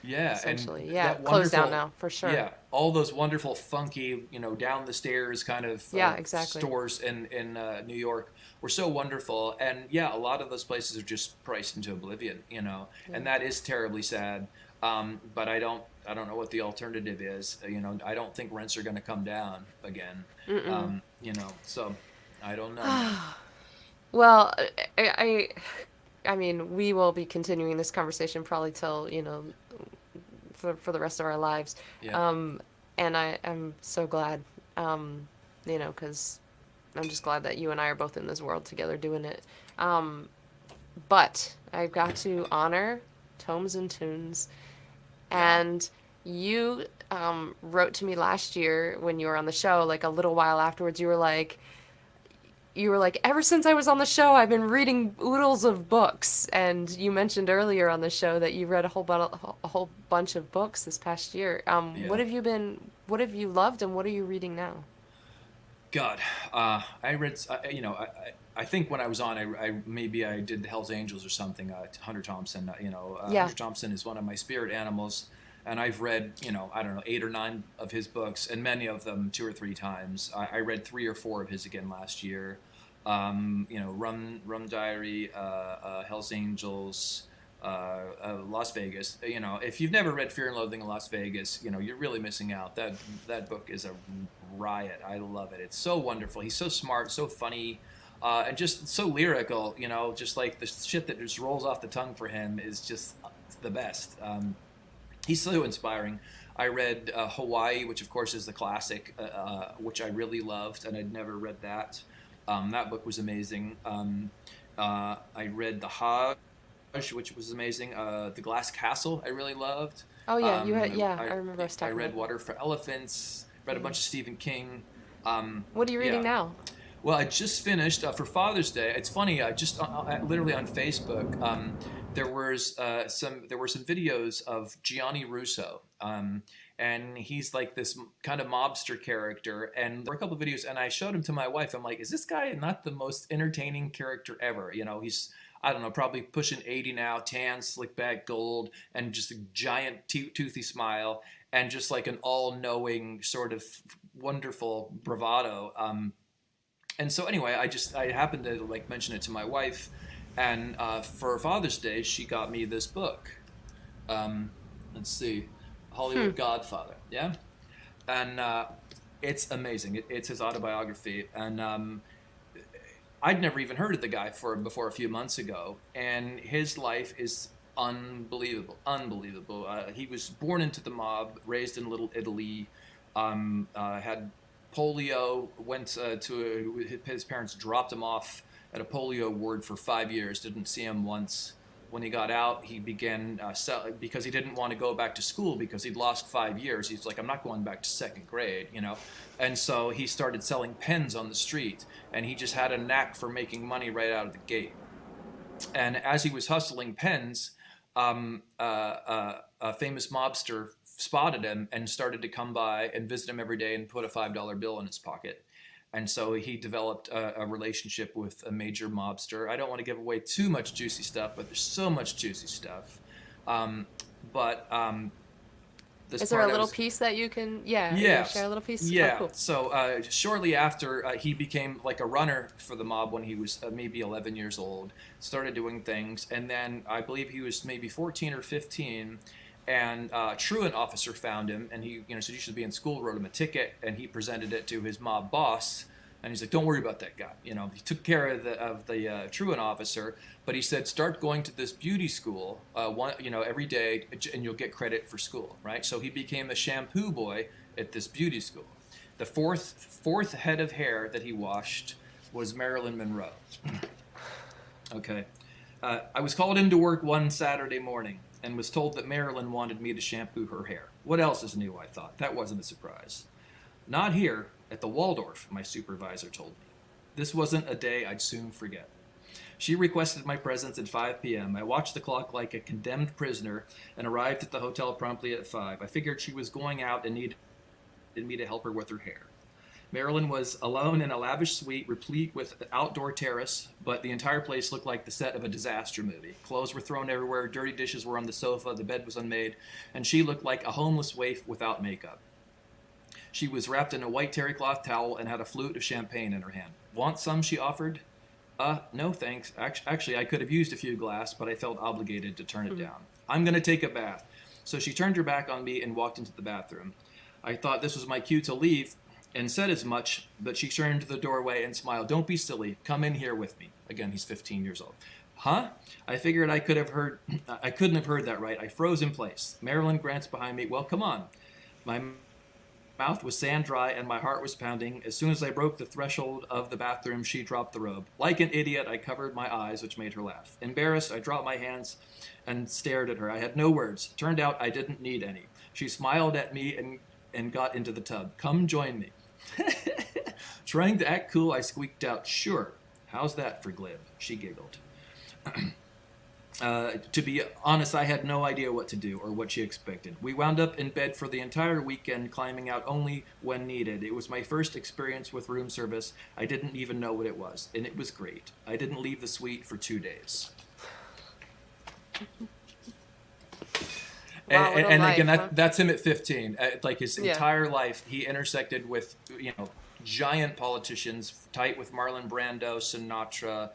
Yeah, and essentially. Yeah, that closed down wonderful, now for sure. yeah, all those wonderful, funky, down the stairs kind of Yeah, exactly. stores in New York were so wonderful, and yeah, a lot of those places are just priced into oblivion, Yeah. and that is terribly sad. But I don't know what the alternative is. I don't think rents are going to come down again. Mm-mm. So I don't know, man. Well, I, I mean, we will be continuing this conversation probably till, for the rest of our lives. Yeah, Um, and I'm so glad, because I'm just glad that you and I are both in this world together doing it. Um, but I've got to honor Tomes and Tunes, yeah, and you wrote to me last year when you were on the show, like a little while afterwards. You were like, ever since I was on the show, I've been reading oodles of books. And you mentioned earlier on the show that you read a whole bunch of books this past year. Yeah. What have you loved, and what are you reading now? God, I read. I think when I was on, maybe I did the Hell's Angels or something. Hunter Thompson. Yeah. Hunter Thompson is one of my spirit animals, and I've read, I don't know, 8 or 9 of his books, and many of them 2 or 3 times. I read 3 or 4 of his again last year. Rum Diary, Hell's Angels, Las Vegas. If you've never read Fear and Loathing in Las Vegas, you're really missing out. That book is a riot. I love it. It's so wonderful. He's so smart, so funny, and just so lyrical. Just like the shit that just rolls off the tongue for him is just the best. He's so inspiring. I read Hawaii, which of course is the classic, which I really loved, and I'd never read that. That book was amazing. I read The Hajj, which was amazing. The Glass Castle, I really loved. Oh yeah, you had yeah. I remember us I talking read about. Water for Elephants. Read a bunch of Stephen King. What are you reading Yeah. now? Well, I just finished for Father's Day. It's funny. I just literally on Facebook, there were some videos of Gianni Russo, and he's like this kind of mobster character. And there were a couple of videos, and I showed him to my wife. I'm like, is this guy not the most entertaining character ever? He's, I don't know, probably pushing 80 now, tan, slick back, gold, and just a giant toothy smile, and just like an all-knowing sort of wonderful bravado. And so anyway, I happened to like mention it to my wife, and for Father's Day, she got me this book. Let's see, Hollywood Godfather. Yeah, and it's amazing. It's his autobiography, and I'd never even heard of the guy before a few months ago, and his life is unbelievable, unbelievable. He was born into the mob, raised in Little Italy, had polio, went his parents dropped him off at a polio ward for 5 years, didn't see him once. When he got out, he began because he didn't want to go back to school because he'd lost 5 years. He's like, I'm not going back to second grade. And so he started selling pens on the street, and he just had a knack for making money right out of the gate. And as he was hustling pens, a famous mobster spotted him and started to come by and visit him every day and put a $5 bill in his pocket. And so he developed a relationship with a major mobster. I don't want to give away too much juicy stuff, but there's so much juicy stuff. But this Is there a part I little was, piece that you can, yeah, yeah, share a little piece? yeah. Oh, cool. So shortly after, he became like a runner for the mob when he was maybe 11 years old. Started doing things, and then I believe he was maybe 14 or 15, and a truant officer found him, and he said you should be in school. Wrote him a ticket, and he presented it to his mob boss. And he's like, "Don't worry about that guy." He took care of the truant officer, but he said, "Start going to this beauty school, every day, and you'll get credit for school." Right? So he became a shampoo boy at this beauty school. The fourth head of hair that he washed was Marilyn Monroe. Okay, I was called into work one Saturday morning and was told that Marilyn wanted me to shampoo her hair. What else is new? I thought that wasn't a surprise. Not here. At the Waldorf, my supervisor told me. This wasn't a day I'd soon forget. She requested my presence at 5 p.m. I watched the clock like a condemned prisoner and arrived at the hotel promptly at 5. I figured she was going out and needed me to help her with her hair. Marilyn was alone in a lavish suite replete with an outdoor terrace, but the entire place looked like the set of a disaster movie. Clothes were thrown everywhere, dirty dishes were on the sofa, the bed was unmade, and she looked like a homeless waif without makeup. She was wrapped in a white terry cloth towel and had a flute of champagne in her hand. Want some? She offered. No thanks. Actually, I could have used a few glass, but I felt obligated to turn it down. I'm going to take a bath. So she turned her back on me and walked into the bathroom. I thought this was my cue to leave and said as much, but she turned to the doorway and smiled. Don't be silly. Come in here with me. Again, he's 15 years old. Huh? I figured I couldn't have heard that right. I froze in place. Marilyn glanced behind me. Well, come on. My mouth was sand dry and my heart was pounding. As soon as I broke the threshold of the bathroom, she dropped the robe. Like an idiot, I covered my eyes, which made her laugh. Embarrassed, I dropped my hands and stared at her. I had no words. Turned out I didn't need any. She smiled at me and got into the tub. Come join me. Trying to act cool, I squeaked out, sure. How's that for glib? She giggled. To be honest, I had no idea what to do or what she expected. We wound up in bed for the entire weekend, climbing out only when needed. It was my first experience with room service. I didn't even know what it was, and it was great. I didn't leave the suite for 2 days. Wow, what a And life, again, huh? that's him at 15. Like his Yeah. entire life, he intersected with, giant politicians, tight with Marlon Brando, Sinatra,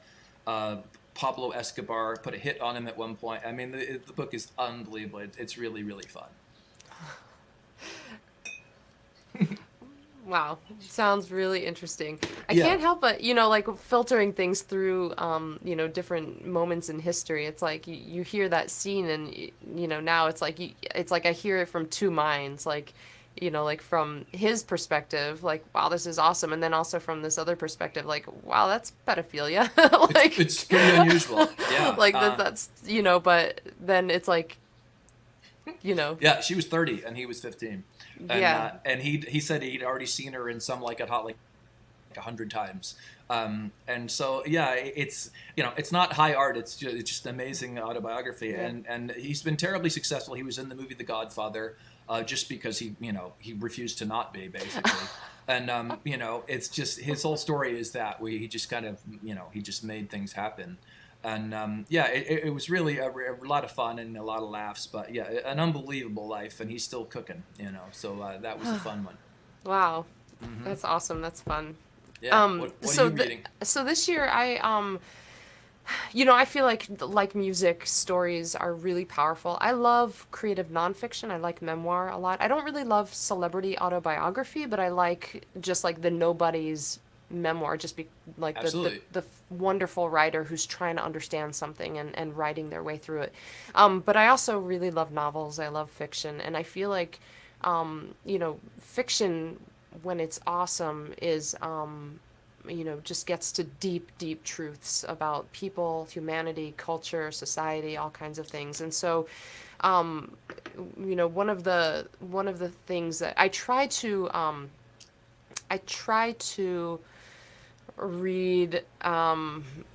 Pablo Escobar, put a hit on him at one point. I mean, the book is unbelievable. It's really, really fun. Wow, sounds really interesting. I Yeah. can't help but, like filtering things through, different moments in history. It's like you hear that scene, and now it's like it's like I hear it from two minds, like, like from his perspective, like, wow, this is awesome, and then also from this other perspective, like, wow, that's pedophilia, like, It's pretty unusual. Yeah. like that's but then it's like, Yeah, she was 30 and he was 15. yeah. And he said he'd already seen her in some like 100 times. And so yeah, it's not high art. It's just an amazing autobiography. Yeah. And he's been terribly successful. He was in the movie The Godfather, just because he refused to not be, basically. And it's just his whole story is that where he just kind of he just made things happen. And it was really a lot of fun and a lot of laughs, but yeah, an unbelievable life, and he's still cooking, so that was a fun one. Wow, that's awesome. That's fun. Yeah. What are you reading? So this year I feel like music stories are really powerful. I love creative nonfiction. I like memoir a lot. I don't really love celebrity autobiography, but I like just like the nobody's memoir, just be like Absolutely. the wonderful writer who's trying to understand something and writing their way through it. But I also really love novels. I love fiction, and I feel like fiction, when it's awesome, is just gets to deep, deep truths about people, humanity, culture, society, all kinds of things. And so, one of the things that I try to read,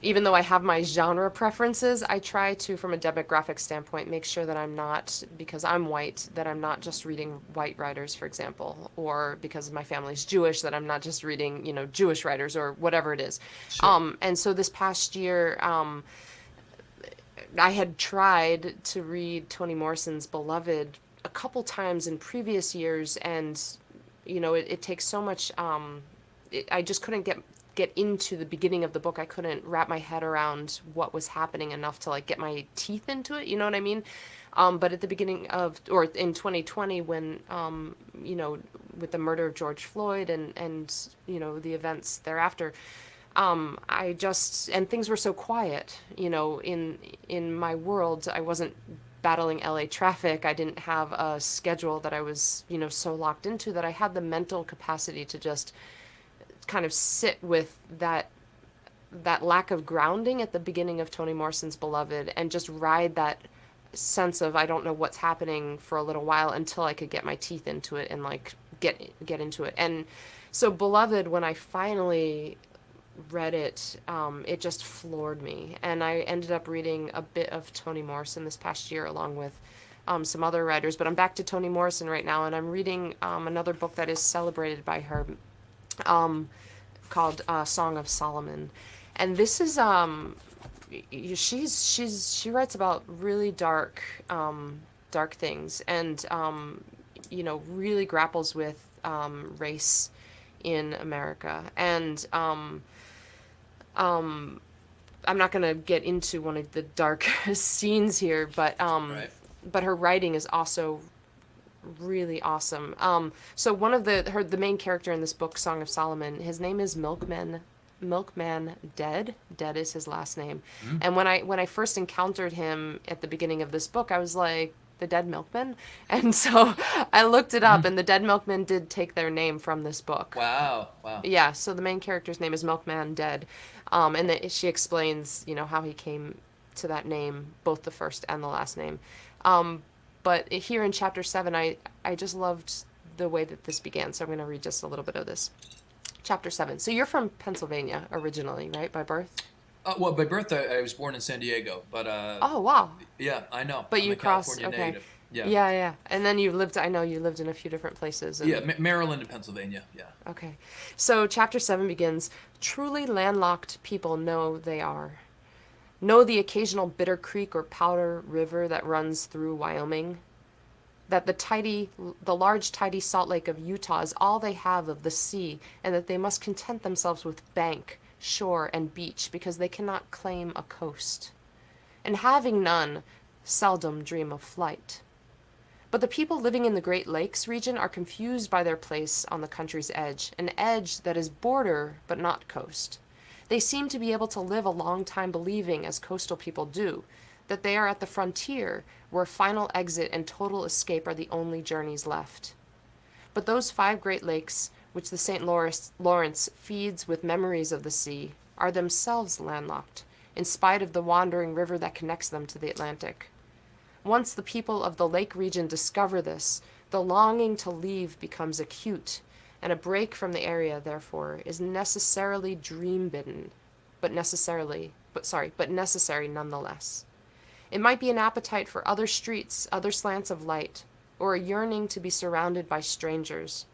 even though I have my genre preferences, I try to, from a demographic standpoint, make sure that I'm not, because I'm white, that I'm not just reading white writers, for example, or because my family's Jewish, that I'm not just reading, Jewish writers or whatever it is. Sure. And so this past year, I had tried to read Toni Morrison's Beloved a couple times in previous years, and it takes so much. I just couldn't get into the beginning of the book. I couldn't wrap my head around what was happening enough to like get my teeth into it. You know what I mean? But at the beginning of, or in 2020, when with the murder of George Floyd and the events thereafter, and things were so quiet. In my world, I wasn't battling LA traffic. I didn't have a schedule that I was, so locked into, that I had the mental capacity to just kind of sit with that lack of grounding at the beginning of Toni Morrison's Beloved, and just ride that sense of I don't know what's happening for a little while until I could get my teeth into it and like get into it. And so Beloved, when I finally read it, it just floored me. And I ended up reading a bit of Toni Morrison this past year along with some other writers, but I'm back to Toni Morrison right now, and I'm reading another book that is celebrated by her, called Song of Solomon. And this is she writes about really dark things, and really grapples with race in America. And I'm not going to get into one of the dark scenes here, but Right. but her writing is also really awesome. So one of the main character in this book, Song of Solomon, his name is Milkman Dead. Dead is his last name. Mm-hmm. And when I first encountered him at the beginning of this book, I was like, the Dead Milkman? And so I looked it up, and the Dead Milkmen did take their name from this book. Wow. Yeah, so the main character's name is Milkman Dead. And she explains, how he came to that name, both the first and the last name. But here in chapter 7, I just loved the way that this began. So I'm going to read just a little bit of this. Chapter 7. So you're from Pennsylvania originally, right, by birth? Well, by birth, I was born in San Diego, but Oh, wow. yeah, I know. But I'm you a crossed, California okay. native. Yeah. Yeah, yeah. And then I know you lived in a few different places. Yeah, And Maryland and Pennsylvania. Yeah. okay. So chapter 7 begins, truly landlocked people know they are. Know the occasional bitter creek or powder river that runs through Wyoming. That the large tidy salt lake of Utah is all they have of the sea, and that they must content themselves with bank, shore, and beach because they cannot claim a coast. And having none, seldom dream of flight. But the people living in the Great Lakes region are confused by their place on the country's edge, an edge that is border but not coast. They seem to be able to live a long time believing, as coastal people do, that they are at the frontier where final exit and total escape are the only journeys left. But those 5 Great Lakes, which the St. Lawrence feeds with memories of the sea, are themselves landlocked, in spite of the wandering river that connects them to the Atlantic. Once the people of the lake region discover this, the longing to leave becomes acute, and a break from the area, therefore, is necessarily dream-bidden, but necessary nonetheless. It might be an appetite for other streets, other slants of light, or a yearning to be surrounded by strangers.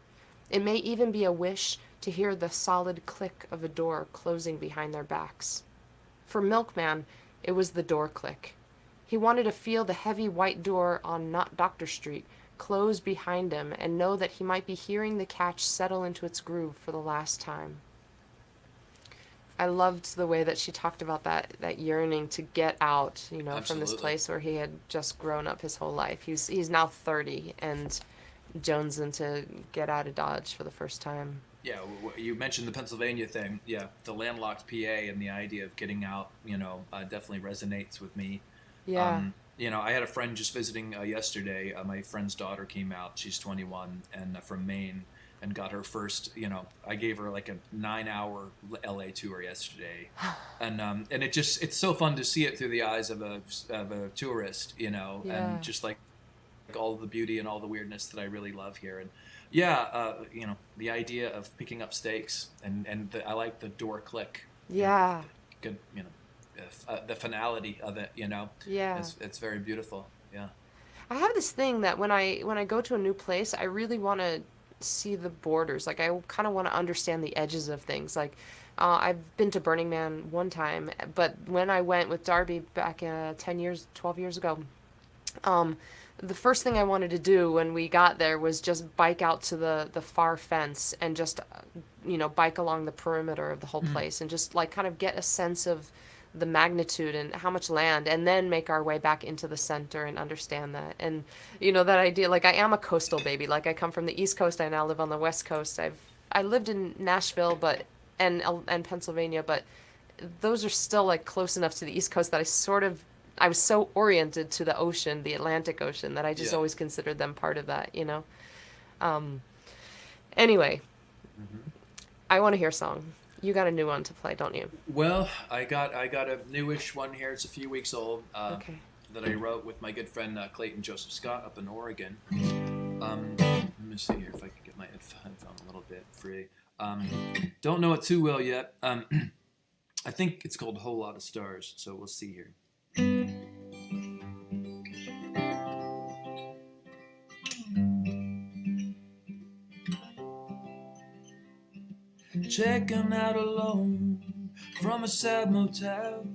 It may even be a wish to hear the solid click of a door closing behind their backs. For Milkman, it was the door click. He wanted to feel the heavy white door on Not Doctor Street close behind him and know that he might be hearing the catch settle into its groove for the last time. I loved the way that she talked about that yearning to get out, from this Absolutely. place where he had just grown up his whole life. He's now 30 and jonesing to get out of Dodge for the first time. Yeah, you mentioned the Pennsylvania thing. Yeah, the landlocked PA and the idea of getting out, definitely resonates with me. Yeah. I had a friend just visiting yesterday. My friend's daughter came out. She's 21 and from Maine, and got her first. I gave her like a 9-hour LA tour yesterday, and it's so fun to see it through the eyes of a tourist. Yeah. And just like all the beauty and all the weirdness that I really love here. And yeah, the idea of picking up stakes and I like the door click. Yeah. Good, the finality of it, Yeah. it's very beautiful. Yeah. I have this thing that when I go to a new place, I really want to see the borders. Like, I kind of want to understand the edges of things. Like, I've been to Burning Man one time, but when I went with Darby back 12 years ago, the first thing I wanted to do when we got there was just bike out to the far fence and just, bike along the perimeter of the whole place and just like kind of get a sense of the magnitude and how much land, and then make our way back into the center and understand that. And that idea, like, I am a coastal baby. Like, I come from the East Coast, I now live on the West Coast. I lived in Nashville and Pennsylvania, but those are still like close enough to the East Coast that I was so oriented to the ocean, the Atlantic Ocean, that I just always considered them part of that. Anyway, I want to hear a song. You got a new one to play, don't you? Well, I got a newish one here. It's a few weeks old. Okay. That I wrote with my good friend Clayton Joseph Scott up in Oregon. Let me see here if I can get my headphone a little bit free. Don't know it too well yet. I think it's called Whole Lot of Stars, so we'll see here. Checking out alone from a sad motel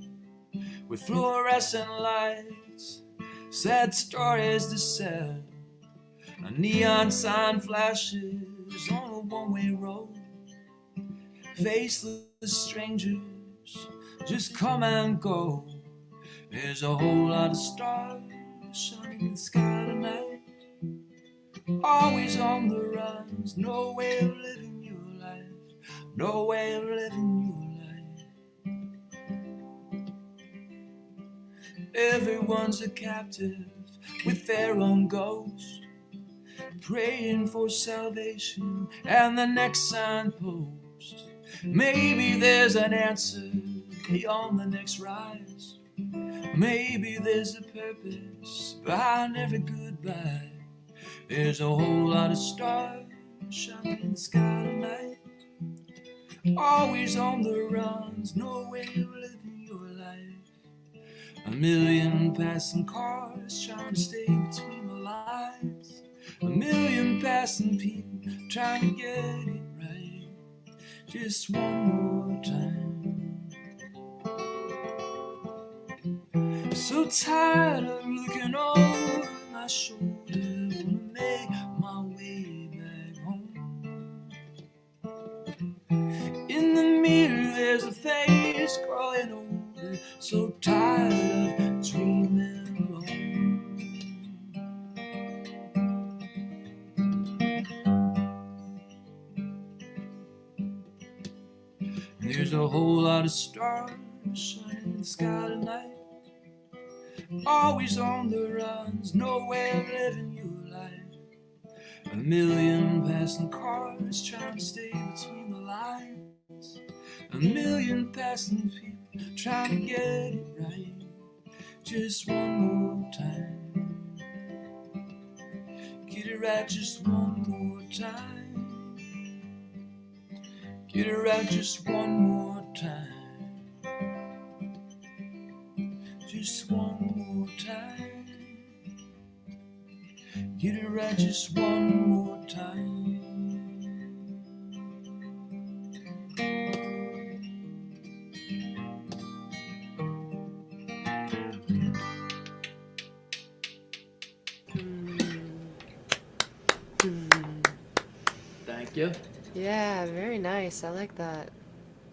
with fluorescent lights, sad stories to sell. A neon sign flashes on a one-way road. Faceless strangers just come and go. There's a whole lot of stars shining in the sky tonight. Always on the run, there's no way of living your life. No way of living your life. Everyone's a captive with their own ghost, praying for salvation and the next signpost. Maybe there's an answer beyond the next rise. Maybe there's a purpose behind every goodbye. There's a whole lot of stars shining in the sky tonight. Always on the run, there's no way of living your life. A million passing cars trying to stay between the lines. A million passing people trying to get it right. Just one more time. So tired of looking over my shoulder. Wanna make my way back home. In the mirror there's a face growing older. So tired of dreaming alone. And there's a whole lot of stars shining in the sky tonight. Always on the run, there's no way of living your life. A million passing cars trying to stay between the lines. A million passing people trying to get it right. Just one more time. Get it right just one more time. Get it right just one more time. Just one more time. Get it right just one more time. Thank you. Yeah, very nice. I like that.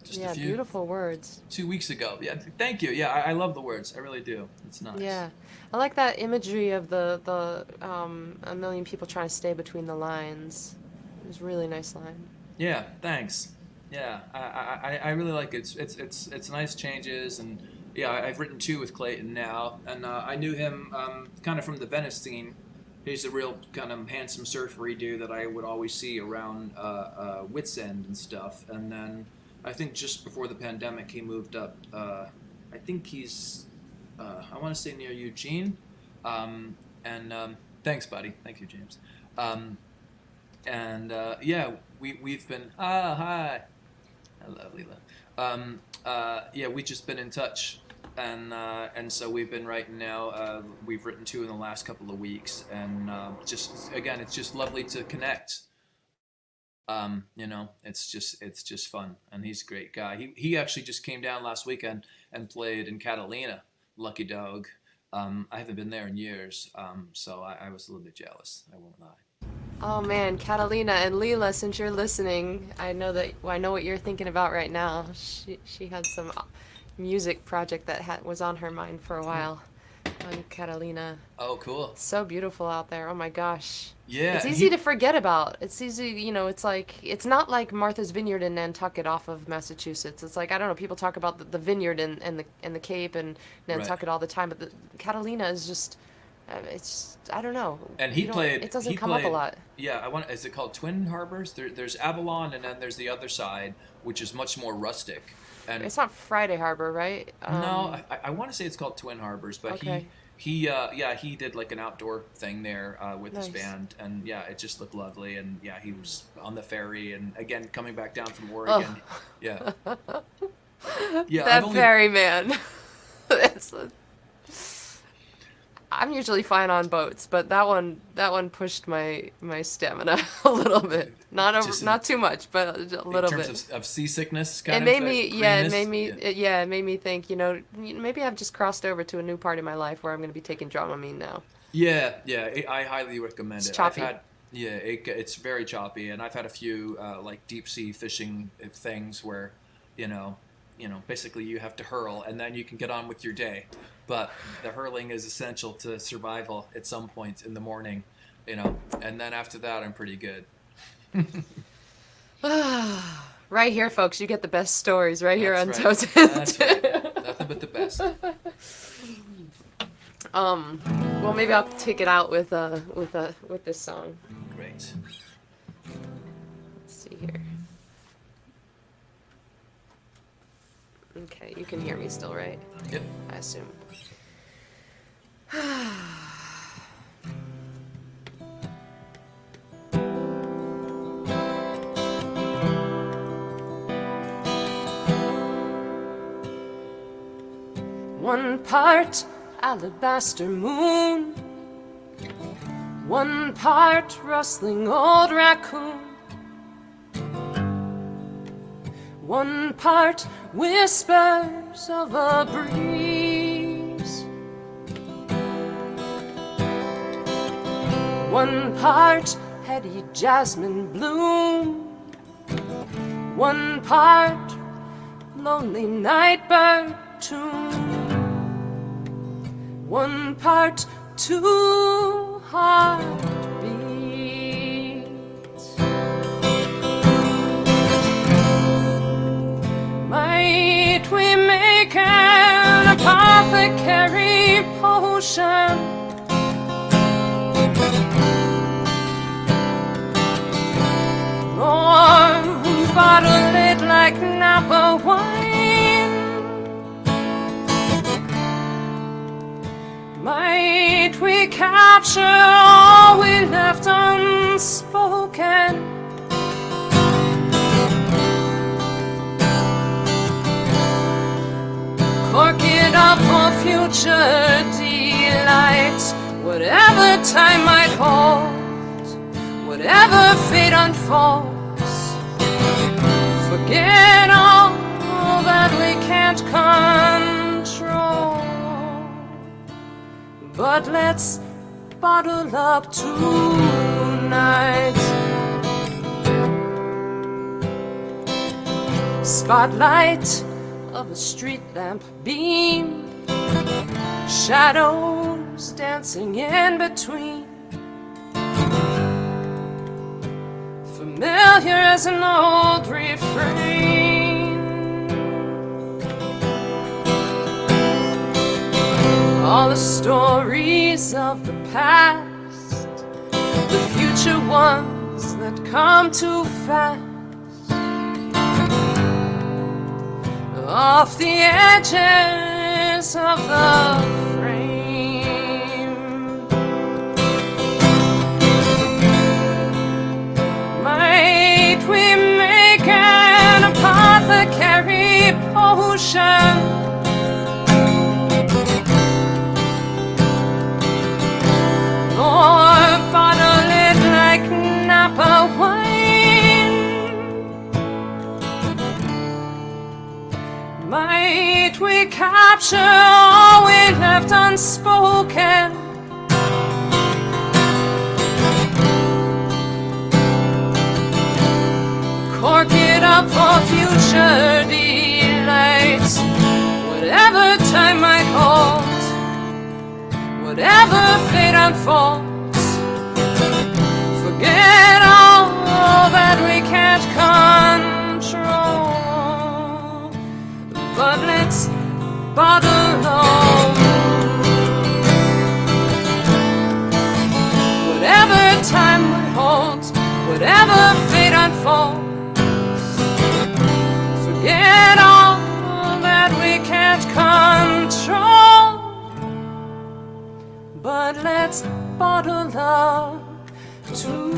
Just Yeah, a few. beautiful words. 2 weeks ago. Yeah, thank you. Yeah, I love the words. I really do. It's nice. Yeah, I like that imagery of the a million people trying to stay between the lines. It was a really nice line. Yeah, thanks. Yeah, I really like it. It's nice changes, and yeah, I've written 2 with Clayton now, and I knew him kind of from the Venice scene. He's a real kind of handsome surfery dude that I would always see around Wits End and stuff. And then I think just before the pandemic, he moved up. I think he's I want to say near Eugene. Thanks, buddy. Thank you, James. Yeah, we've been hi. Hello, Leela. Yeah, we've just been in touch, and so we've been writing now. We've written 2 in the last couple of weeks, and just again, it's just lovely to connect. You know, it's just fun, and he's a great guy. He actually just came down last weekend and played in Catalina. Lucky dog. I haven't been there in years, so I was a little bit jealous. I won't lie. Oh man, Catalina and Leela, since you're listening, I know what you're thinking about right now. She had some music project that was on her mind for a while. On Catalina. Oh, cool. So beautiful out there. Oh my gosh. Yeah. It's easy to forget about. It's easy, it's like, it's not like Martha's Vineyard in Nantucket off of Massachusetts. It's like, I don't know, people talk about the vineyard and the Cape and Nantucket all the time, but the Catalina is just, it's, I don't know. And it doesn't come up a lot. Yeah, is it called Twin Harbors? There's Avalon, and then there's the other side, which is much more rustic. And it's not Friday Harbor, right? no, I want to say it's called Twin Harbors, but okay. he did like an outdoor thing there with his Nice. band, and yeah, it just looked lovely. And yeah, he was on the ferry, and again coming back down from Oregon. Yeah, yeah. That ferry man. I'm usually fine on boats, but that one pushed my stamina a little bit. Not too much, but a little bit. In terms of seasickness, It made me think, maybe I've just crossed over to a new part of my life where I'm going to be taking Dramamine now. Yeah, I highly recommend it. It's choppy. It's very choppy, and I've had a few like deep sea fishing things where, basically you have to hurl and then you can get on with your day. But the hurling is essential to survival at some point in the morning, and then after that I'm pretty good. Right here, folks, you get the best stories right here on That's Toes. That's right. Nothing but the best. Well, maybe I'll take it out with this song. Great. Let's see here. Okay, you can hear me still, right? Yep. I assume. One part alabaster moon, one part rustling old raccoon, one part whispers of a breeze, one part heady jasmine bloom, one part lonely nightbird tune, one part two heartbeats. Might we make an apothecary potion, or bottle it like Napa wine? Might we capture all we left unspoken? Cork it up for future delight, whatever time might hold, whatever fate unfolds. Forget all that we can't control, but let's bottle up tonight. Spotlight of a street lamp beam, shadows dancing in between, familiar as an old refrain. All the stories of the past, the future ones that come too fast, off the edges of the frame. Might we make an apothecary potion, or bottle it like Napa wine? Might we capture all we left unspoken? Cork it up for future delight, whatever time might hold, whatever fate unfolds. Forget all that we can't control, but let's bottle up whatever time would hold, whatever fate unfolds. Forget all that we can't control, but let's bottle up too.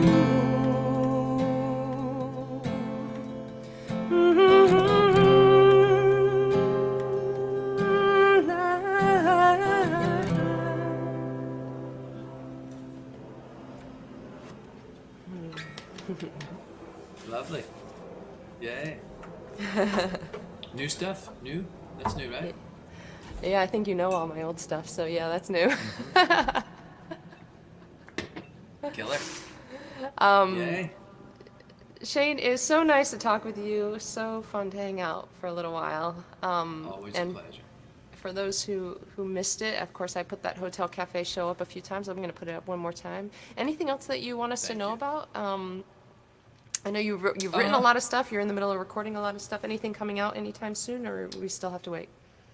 Lovely. Yay. New stuff? New? That's new, right? Yeah, I think you know all my old stuff, so yeah, that's new. Killer. Yay. Shane, it was so nice to talk with you. So fun to hang out for a little while. Always a pleasure. For those who missed it, of course, I put that Hotel Cafe show up a few times. I'm going to put it up one more time. Anything else that you want us to know about? I know you've written a lot of stuff. You're in the middle of recording a lot of stuff. Anything coming out anytime soon, or we still have to wait?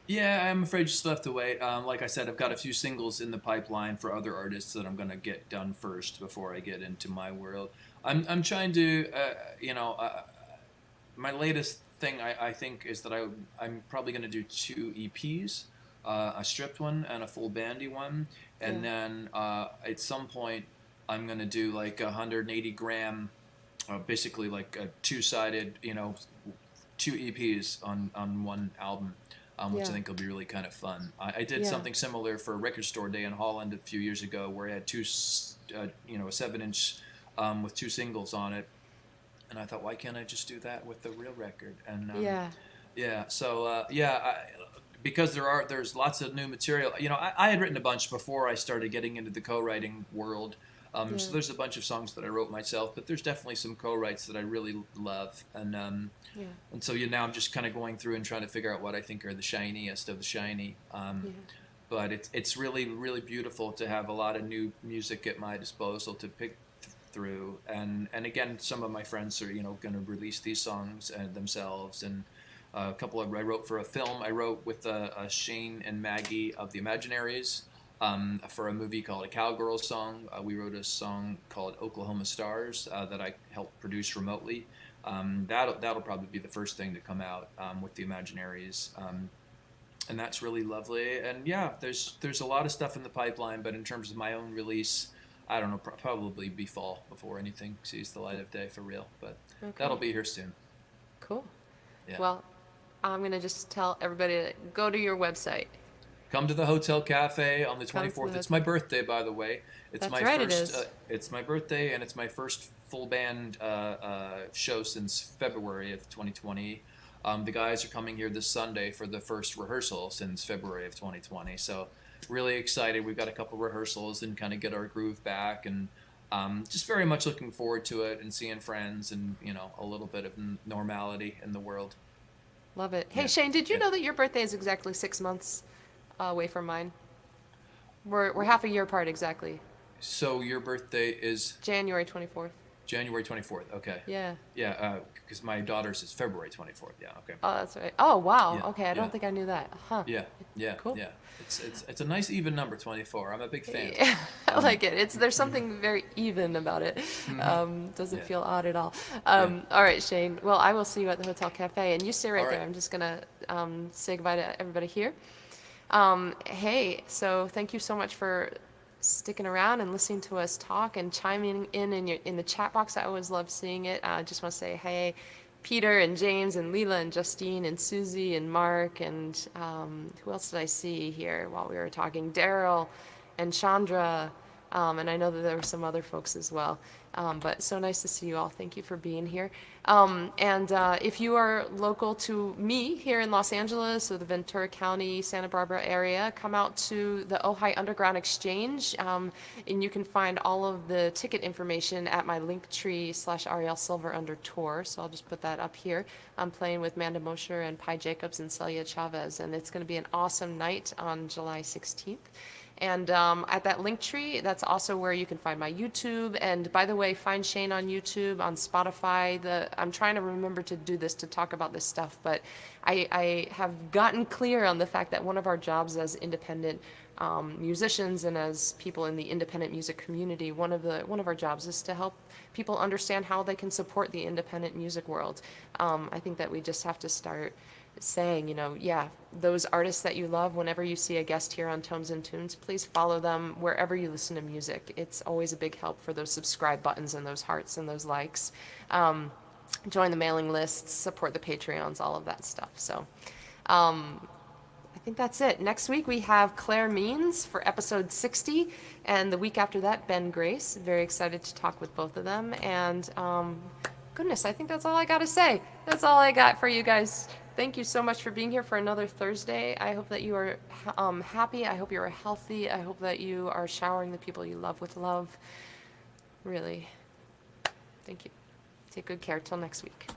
Yeah, I'm afraid you still have to wait. Like I said, I've got a few singles in the pipeline for other artists that I'm going to get done first before I get into my world. I'm trying to, my latest thing I think is that I'm probably going to do 2 EPs. a stripped one and a full bandy one, and then at some point I'm gonna do like 180 gram, basically like a two-sided, two EPs on one album, which I think will be really kind of fun. I did something similar for Record Store Day in Holland a few years ago, where I had a 7-inch with two singles on it, and I thought, why can't I just do that with the real record? And because there's lots of new material. I had written a bunch before I started getting into the co-writing world. So there's a bunch of songs that I wrote myself, but there's definitely some co-writes that I really love, and so now I'm just kind of going through and trying to figure out what I think are the shiniest of the shiny. But it's really, really beautiful to have a lot of new music at my disposal to pick through, and again, some of my friends are going to release these songs themselves, and a couple of I wrote for a film. I wrote with Shane and Maggie of the Imaginaries. For a movie called A Cowgirl Song. We wrote a song called Oklahoma Stars that I helped produce remotely. That'll probably be the first thing to come out with the Imaginaries, and that's really lovely. And there's a lot of stuff in the pipeline, but in terms of my own release, I don't know, probably be fall before anything sees the light of day for real, but that'll be here soon. Cool. Yeah. Well, I'm going to just tell everybody to go to your website. Come to the Hotel Cafe on the 24th. It's my birthday, by the way. It's That's my right, first. it is. It's my birthday, and it's my first full band show since February of 2020. The guys are coming here this Sunday for the first rehearsal since February of 2020. So really excited. We've got a couple rehearsals and kind of get our groove back, and just very much looking forward to it and seeing friends and a little bit of normality in the world. Love it. Hey, Shane, did you know that your birthday is exactly 6 months away from mine? We're half a year apart exactly. So your birthday is January 24th. January 24th. Okay. Yeah. Yeah, because my daughter's is February 24th. Yeah. Okay. Oh, that's right. Oh, wow. Yeah, Okay, I don't think I knew that. Huh. Yeah. Cool. Yeah. It's a nice even number, 24. I'm a big fan. Yeah, I like it. There's something very even about it. Doesn't feel odd at all. All right, Shane. Well, I will see you at the Hotel Cafe, and you stay right there. I'm just gonna say goodbye to everybody here. Hey, so thank you so much for sticking around and listening to us talk and chiming in the chat box. I always love seeing it. I just want to say hey, Peter and James and Leela and Justine and Susie and Mark and who else did I see here while we were talking? Daryl and Chandra, and I know that there were some other folks as well. But so nice to see you all. Thank you for being here. And if you are local to me here in Los Angeles or the Ventura County, Santa Barbara area, come out to the Ojai Underground Exchange, and you can find all of the ticket information at my linktree/ArielleSilver under tour. So I'll just put that up here. I'm playing with Manda Mosher and Pi Jacobs and Celia Chavez, and it's going to be an awesome night on July 16th. And at that link tree, that's also where you can find my YouTube. And by the way, find Shane on YouTube, on Spotify. I'm trying to remember to do this, to talk about this stuff, but I have gotten clear on the fact that one of our jobs as independent musicians and as people in the independent music community, one of our jobs is to help people understand how they can support the independent music world. I think that we just have to start saying, those artists that you love, whenever you see a guest here on Tones and Tunes, please follow them wherever you listen to music. It's always a big help for those subscribe buttons and those hearts and those likes. Join the mailing lists, support the Patreons, all of that stuff. So I think that's it. Next week we have Claire Means for episode 60, and the week after that, Ben Grace. Very excited to talk with both of them. And goodness, I think that's all I got to say. That's all I got for you guys. Thank you so much for being here for another Thursday. I hope that you are happy. I hope you are healthy. I hope that you are showering the people you love with love. Really. Thank you. Take good care. Till next week.